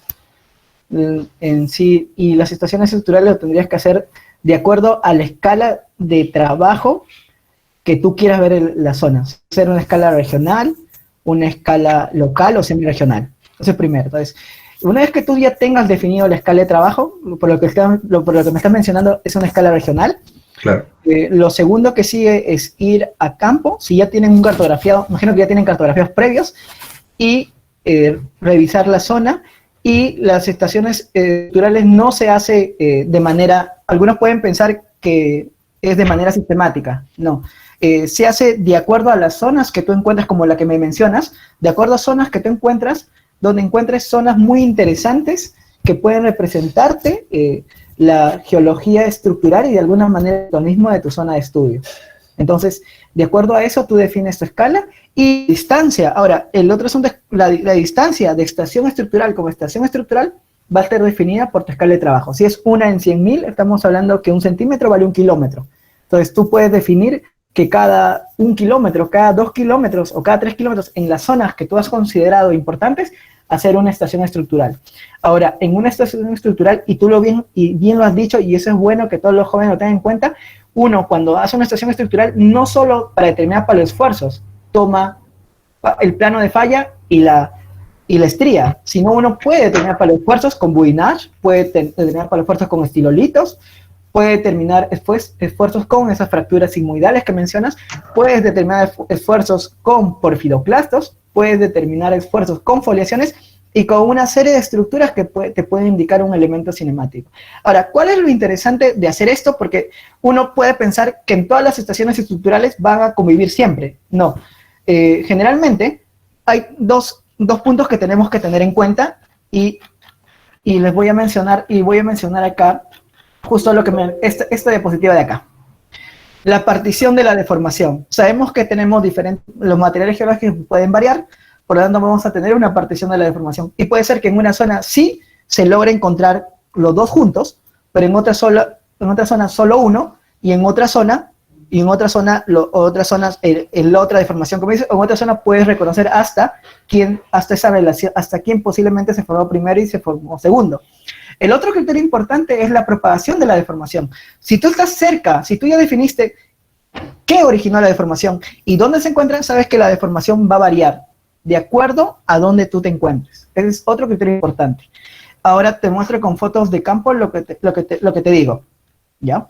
en sí, y las estaciones estructurales lo tendrías que hacer de acuerdo a la escala de trabajo que tú quieras ver en las zonas. Ser una escala regional, una escala local o semi-regional. Eso es primero. Entonces, una vez que tú ya tengas definido la escala de trabajo, por lo que me estás mencionando, es una escala regional. Claro. Lo segundo que sigue es ir a campo, si ya tienen un cartografiado, imagino que ya tienen cartografiados previos, y revisar la zona. Y las estaciones estructurales no se hace de manera, algunos pueden pensar que es de manera sistemática, no. Se hace de acuerdo a las zonas que tú encuentras, como la que me mencionas, de acuerdo a zonas que tú encuentras, donde encuentres zonas muy interesantes que pueden representarte la geología estructural y de alguna manera el tonismo de tu zona de estudio. Entonces, de acuerdo a eso, tú defines tu escala y distancia. Ahora, el otro asunto es la distancia de estación estructural como estación estructural va a estar definida por tu escala de trabajo. Si es 1 en 100.000, estamos hablando que 1 centímetro vale 1 kilómetro. Entonces, tú puedes definir que cada 1 kilómetro, cada 2 kilómetros o cada 3 kilómetros en las zonas que tú has considerado importantes, hacer una estación estructural. Ahora, en una estación estructural, y tú bien lo has dicho, y eso es bueno que todos los jóvenes lo tengan en cuenta, uno, cuando hace una estación estructural, no solo para determinar para los esfuerzos, toma el plano de falla y la estría, sino uno puede determinar para los esfuerzos con Boudinach, puede determinar para los esfuerzos con estilolitos, puede determinar esfuerzos con esas fracturas sigmoidales que mencionas, puedes determinar esfuerzos con porfidoclastos, puedes determinar esfuerzos con foliaciones y con una serie de estructuras que te pueden indicar un elemento cinemático. Ahora, ¿cuál es lo interesante de hacer esto? Porque uno puede pensar que en todas las estaciones estructurales van a convivir siempre. No. Generalmente hay dos puntos que tenemos que tener en cuenta y les voy a mencionar, acá justo lo que esta diapositiva de acá. La partición de la deformación. Sabemos que tenemos los materiales geológicos pueden variar, por lo tanto vamos a tener una partición de la deformación. Y puede ser que en una zona sí se logre encontrar los dos juntos, pero en otra zona solo uno, y en otra zona, la otra deformación, como dice, en otra zona puedes reconocer hasta esa relación, hasta quién posiblemente se formó primero y se formó segundo. El otro criterio importante es la propagación de la deformación. Si tú estás cerca, si tú ya definiste qué originó la deformación y dónde se encuentra, sabes que la deformación va a variar de acuerdo a dónde tú te encuentres. Ese es otro criterio importante. Ahora te muestro con fotos de campo lo que te digo, ¿ya?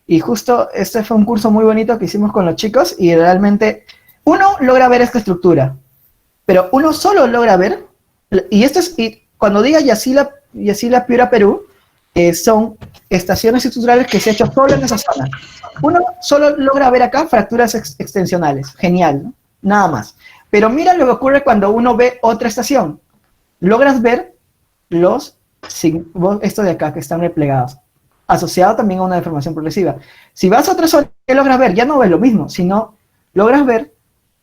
Y justo este fue un curso muy bonito que hicimos con los chicos y realmente uno logra ver esta estructura, pero uno solo logra ver, y cuando diga Yacila Piura Perú, son estaciones estructurales que se han hecho solo en esa zona. Uno solo logra ver acá fracturas extensionales, genial, ¿no? Nada más. Pero mira lo que ocurre cuando uno ve otra estación. Logras ver estos de acá que están replegados, asociado también a una deformación progresiva. Si vas a otra zona, ¿qué logras ver? Ya no ves lo mismo, sino logras ver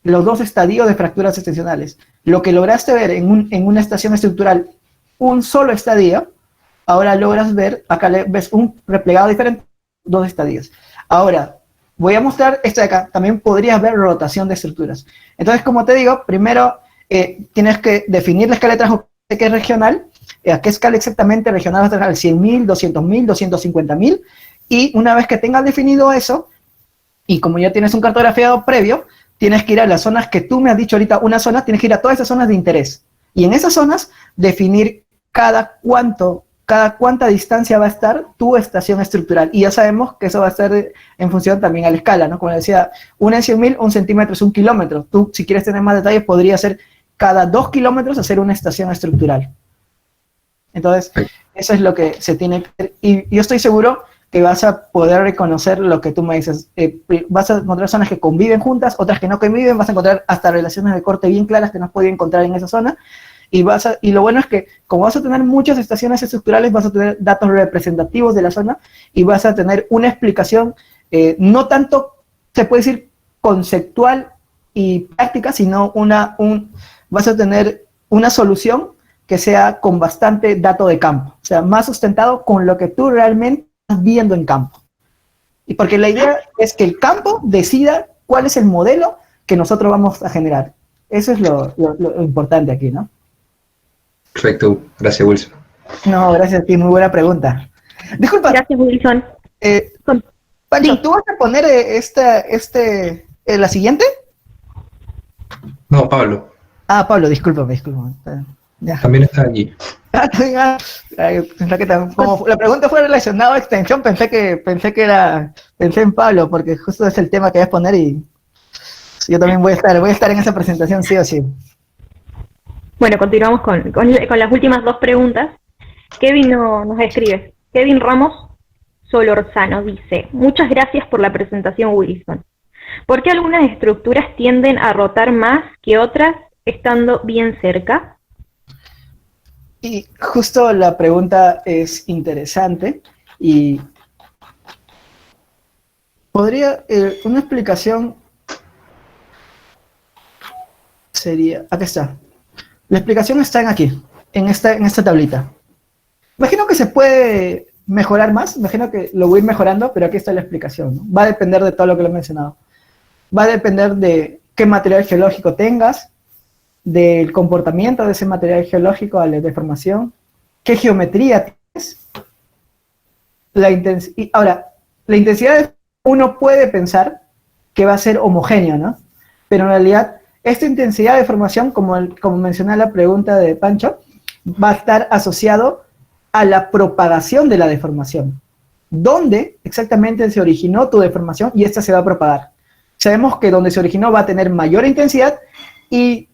los dos estadios de fracturas extensionales. Lo que lograste ver en una estación estructural, un solo estadio, ahora logras ver, acá ves un replegado diferente, dos estadios. Ahora, voy a mostrar esto de acá. También podrías ver rotación de estructuras. Entonces, como te digo, primero tienes que definir la escala de trabajo que es regional. ¿A qué escala exactamente regional vas a trabajar? 100.000, 200.000, 250.000. Y una vez que tengas definido eso, y como ya tienes un cartografiado previo, tienes que ir a las zonas que tú me has dicho ahorita, una zona, tienes que ir a todas esas zonas de interés. Y en esas zonas, definir cada cuánta distancia va a estar tu estación estructural. Y ya sabemos que eso va a ser en función también a la escala, ¿no? Como decía, una en 100.000, un centímetro es 1 kilómetro. Tú, si quieres tener más detalles, podría ser cada 2 kilómetros hacer una estación estructural. Entonces, eso es lo que se tiene que hacer. Y yo estoy seguro que vas a poder reconocer lo que tú me dices. Vas a encontrar zonas que conviven juntas, otras que no conviven, vas a encontrar hasta relaciones de corte bien claras que no has podido encontrar en esa zona. Y lo bueno es que, como vas a tener muchas estaciones estructurales, vas a tener datos representativos de la zona y vas a tener una explicación, no tanto, se puede decir, conceptual y práctica, sino vas a tener una solución que sea con bastante dato de campo, o sea, más sustentado con lo que tú realmente estás viendo en campo. Y porque la idea es que el campo decida cuál es el modelo que nosotros vamos a generar. Eso es lo importante aquí, ¿no? Perfecto, gracias Wilson. No, gracias a ti, muy buena pregunta. Disculpa. Gracias, Wilson. Pancho, Sí. ¿tú vas a poner la siguiente? No, Pablo, Pablo, discúlpame. Ya. también está allí. Como la pregunta fue relacionada a extensión, pensé en Pablo, porque justo es el tema que voy a poner y yo también voy a estar en esa presentación sí o sí. Bueno, continuamos con las últimas dos preguntas. Kevin nos escribe. Kevin Ramos Solorzano dice: muchas gracias por la presentación, Wilson. ¿Por qué algunas estructuras tienden a rotar más que otras estando bien cerca? Y justo la pregunta es interesante y podría, una explicación sería, acá está. La explicación está aquí, en esta tablita. Imagino que se puede mejorar más, imagino que lo voy a ir mejorando, pero aquí está la explicación, ¿no? Va a depender de todo lo que lo he mencionado. Va a depender de qué material geológico tengas, del comportamiento de ese material geológico a la deformación, qué geometría tienes. Ahora, la intensidad uno puede pensar que va a ser homogéneo, ¿no? Pero en realidad, esta intensidad de deformación, como mencioné en la pregunta de Pancho, va a estar asociado a la propagación de la deformación. ¿Dónde exactamente se originó tu deformación? Y esta se va a propagar. Sabemos que donde se originó va a tener mayor intensidad y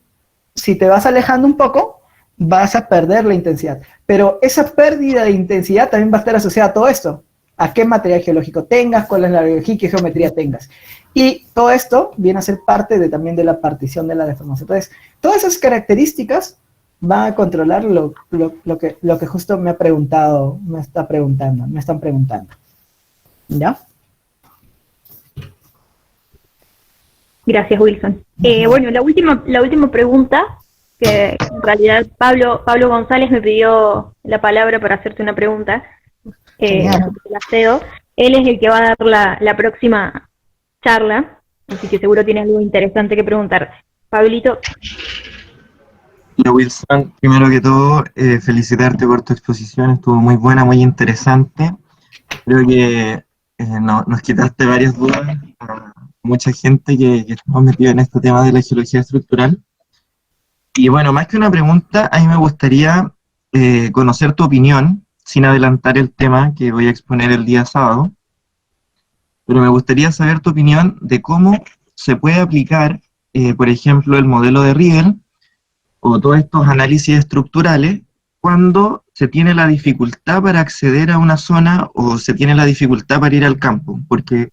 si te vas alejando un poco, vas a perder la intensidad. Pero esa pérdida de intensidad también va a estar asociada a todo esto. A qué material geológico tengas, cuál es la biología, qué geometría tengas. Y todo esto viene a ser parte también de la partición de la deformación. Entonces, todas esas características van a controlar lo que justo me están preguntando. ¿Ya? Gracias, Wilson. Bueno, la última pregunta, que en realidad Pablo González me pidió la palabra para hacerte una pregunta. La cedo. Él es el que va a dar la próxima charla, así que seguro tiene algo interesante que preguntar. Pablito. Hola Wilson, primero que todo, felicitarte por tu exposición, estuvo muy buena, muy interesante. Creo que nos quitaste varias dudas a mucha gente que estamos metidos en este tema de la geología estructural. Y bueno, más que una pregunta, a mí me gustaría conocer tu opinión, sin adelantar el tema que voy a exponer el día sábado, pero me gustaría saber tu opinión de cómo se puede aplicar, por ejemplo, el modelo de Riegel, o todos estos análisis estructurales, cuando se tiene la dificultad para acceder a una zona o se tiene la dificultad para ir al campo? Porque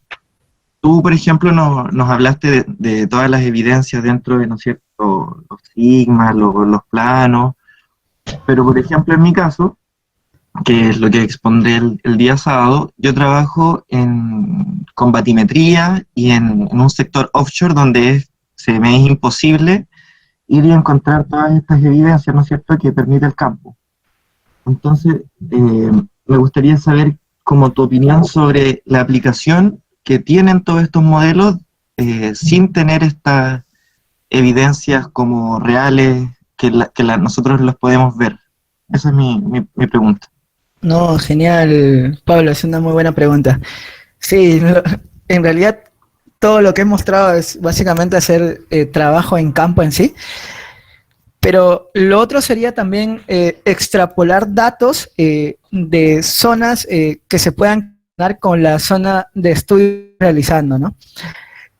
tú, por ejemplo, nos hablaste de todas las evidencias dentro de, ¿no es cierto?, los sigmas, los planos, pero por ejemplo en mi caso, que es lo que expondré el día sábado, yo trabajo con batimetría y en un sector offshore donde se me es imposible ir y encontrar todas estas evidencias, ¿no es cierto?, que permite el campo. Entonces, me gustaría saber como tu opinión sobre la aplicación que tienen todos estos modelos sin tener estas evidencias como reales nosotros los podemos ver. Esa es mi pregunta. No, genial, Pablo, es una muy buena pregunta. Sí, en realidad todo lo que he mostrado es básicamente hacer trabajo en campo en sí, pero lo otro sería también extrapolar datos de zonas que se puedan dar con la zona de estudio realizando, ¿no?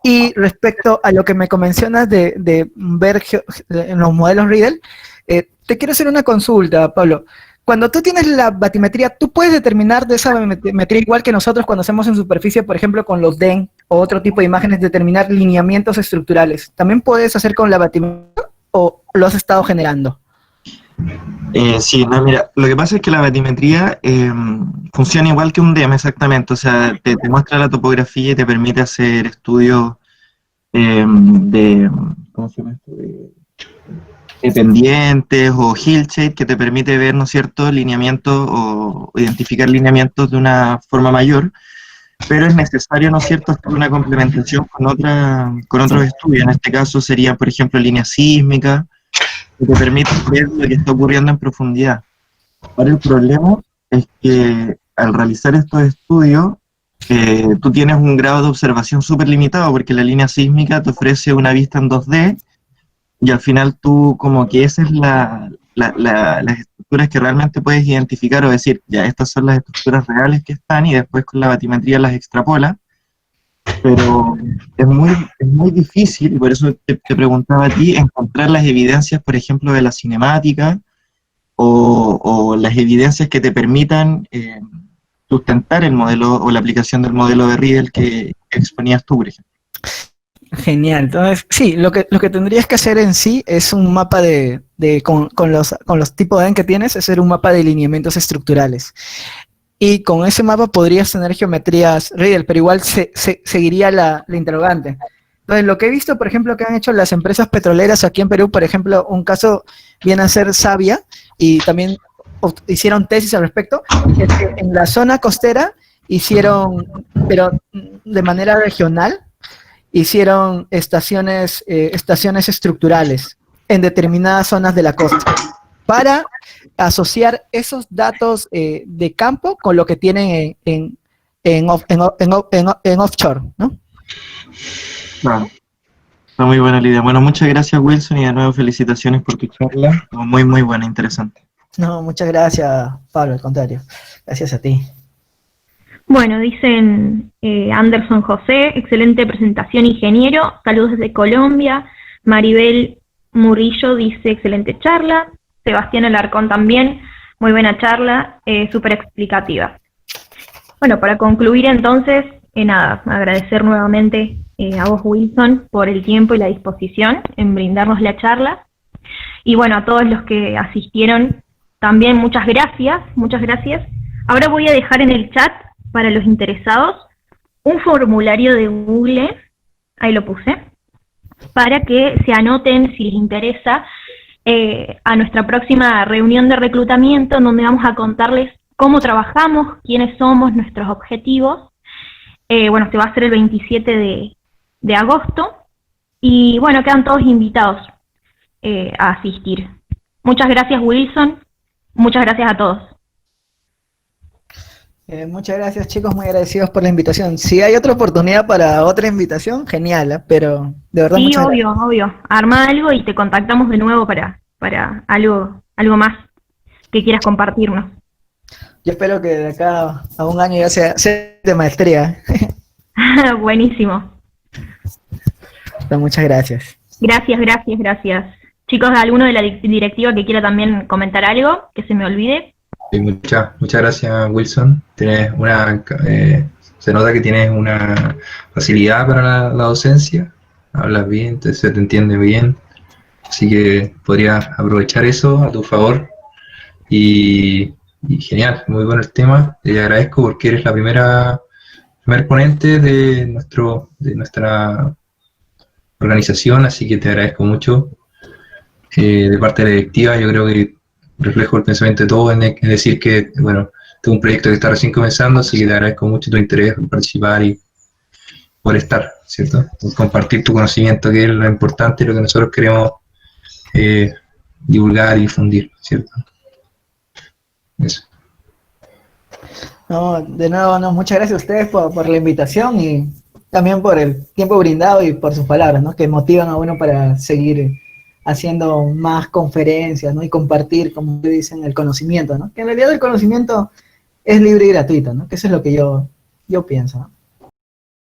Y respecto a lo que me mencionas de ver en los modelos Riddle, te quiero hacer una consulta, Pablo. Cuando tú tienes la batimetría, ¿tú puedes determinar de esa batimetría igual que nosotros cuando hacemos en superficie, por ejemplo, con los DEN o otro tipo de imágenes, determinar lineamientos estructurales? ¿También puedes hacer con la batimetría o lo has estado generando? Sí, no, mira, lo que pasa es que la batimetría funciona igual que un DEM exactamente, o sea, te muestra la topografía y te permite hacer estudios ¿cómo se llama esto? De pendientes o hillshade que te permite ver, ¿no es cierto?, lineamientos o identificar lineamientos de una forma mayor, pero es necesario, ¿no es cierto?, hacer una complementación con otros estudios. En este caso serían, por ejemplo, líneas sísmicas, que te permiten ver lo que está ocurriendo en profundidad. Ahora el problema es que al realizar estos estudios, tú tienes un grado de observación súper limitado, porque la línea sísmica te ofrece una vista en 2D, y al final tú como que esas es las estructuras que realmente puedes identificar o decir, ya, estas son las estructuras reales que están, y después con la batimetría las extrapola, pero es muy difícil, y por eso te preguntaba a ti, encontrar las evidencias, por ejemplo, de la cinemática, o las evidencias que te permitan sustentar el modelo o la aplicación del modelo de Riddle que exponías tú, por ejemplo. Genial, entonces sí, lo que tendrías que hacer en sí es un mapa con los tipos de DEN que tienes, es hacer un mapa de lineamientos estructurales. Y con ese mapa podrías tener geometrías Riddle, pero igual seguiría la interrogante. Entonces, lo que he visto, por ejemplo, que han hecho las empresas petroleras aquí en Perú, por ejemplo, un caso viene a ser Savia, y también hicieron tesis al respecto, es que en la zona costera hicieron, pero de manera regional, hicieron estaciones estructurales en determinadas zonas de la costa para asociar esos datos de campo con lo que tienen en offshore, ¿no? Claro. Está muy buena la idea. Bueno, muchas gracias, Wilson, y de nuevo felicitaciones por tu charla. Estuvo muy, muy buena, interesante. No, muchas gracias, Pablo, al contrario. Gracias a ti. Bueno, dicen Anderson José, excelente presentación, ingeniero, saludos desde Colombia. Maribel Murillo dice, excelente charla. Sebastián Alarcón también, muy buena charla, súper explicativa. Bueno, para concluir entonces, nada, agradecer nuevamente a vos, Wilson, por el tiempo y la disposición en brindarnos la charla. Y bueno, a todos los que asistieron, también muchas gracias, muchas gracias. Ahora voy a dejar en el chat, para los interesados, un formulario de Google, ahí lo puse, para que se anoten, si les interesa, a nuestra próxima reunión de reclutamiento, en donde vamos a contarles cómo trabajamos, quiénes somos, nuestros objetivos. Bueno, se va a hacer el 27 de agosto, y bueno, quedan todos invitados a asistir. Muchas gracias, Wilson, muchas gracias a todos. Muchas gracias, chicos, muy agradecidos por la invitación. Si hay otra oportunidad para otra invitación, genial, pero de verdad Sí, muchas obvio, obvio. Arma algo y te contactamos de nuevo para algo más que quieras compartirnos. Yo espero que de acá a un año ya sea de maestría. Buenísimo. Pero muchas gracias. Gracias, gracias, gracias. Chicos, ¿alguno de la directiva que quiera también comentar algo? Que se me olvide. Sí, muchas gracias, Wilson. Se nota que tienes una facilidad para la docencia, hablas bien, se te entiende bien, así que podrías aprovechar eso a tu favor. Y genial, muy bueno el tema. Te agradezco porque eres la primer ponente de nuestra organización, así que te agradezco mucho. De parte de la directiva, yo creo que reflejo el pensamiento de todos, es decir que, bueno, este es un proyecto que está recién comenzando, así que te agradezco mucho tu interés por participar y por estar, ¿cierto? Por compartir tu conocimiento, que es lo importante y lo que nosotros queremos divulgar y difundir, ¿cierto? Eso. No, de nuevo, no, muchas gracias a ustedes por la invitación y también por el tiempo brindado y por sus palabras, ¿no? Que motivan a uno para seguir haciendo más conferencias, ¿no? Y compartir, como ustedes dicen, el conocimiento, ¿no? Que en realidad el conocimiento es libre y gratuito, ¿no? Que eso es lo que yo pienso, ¿no?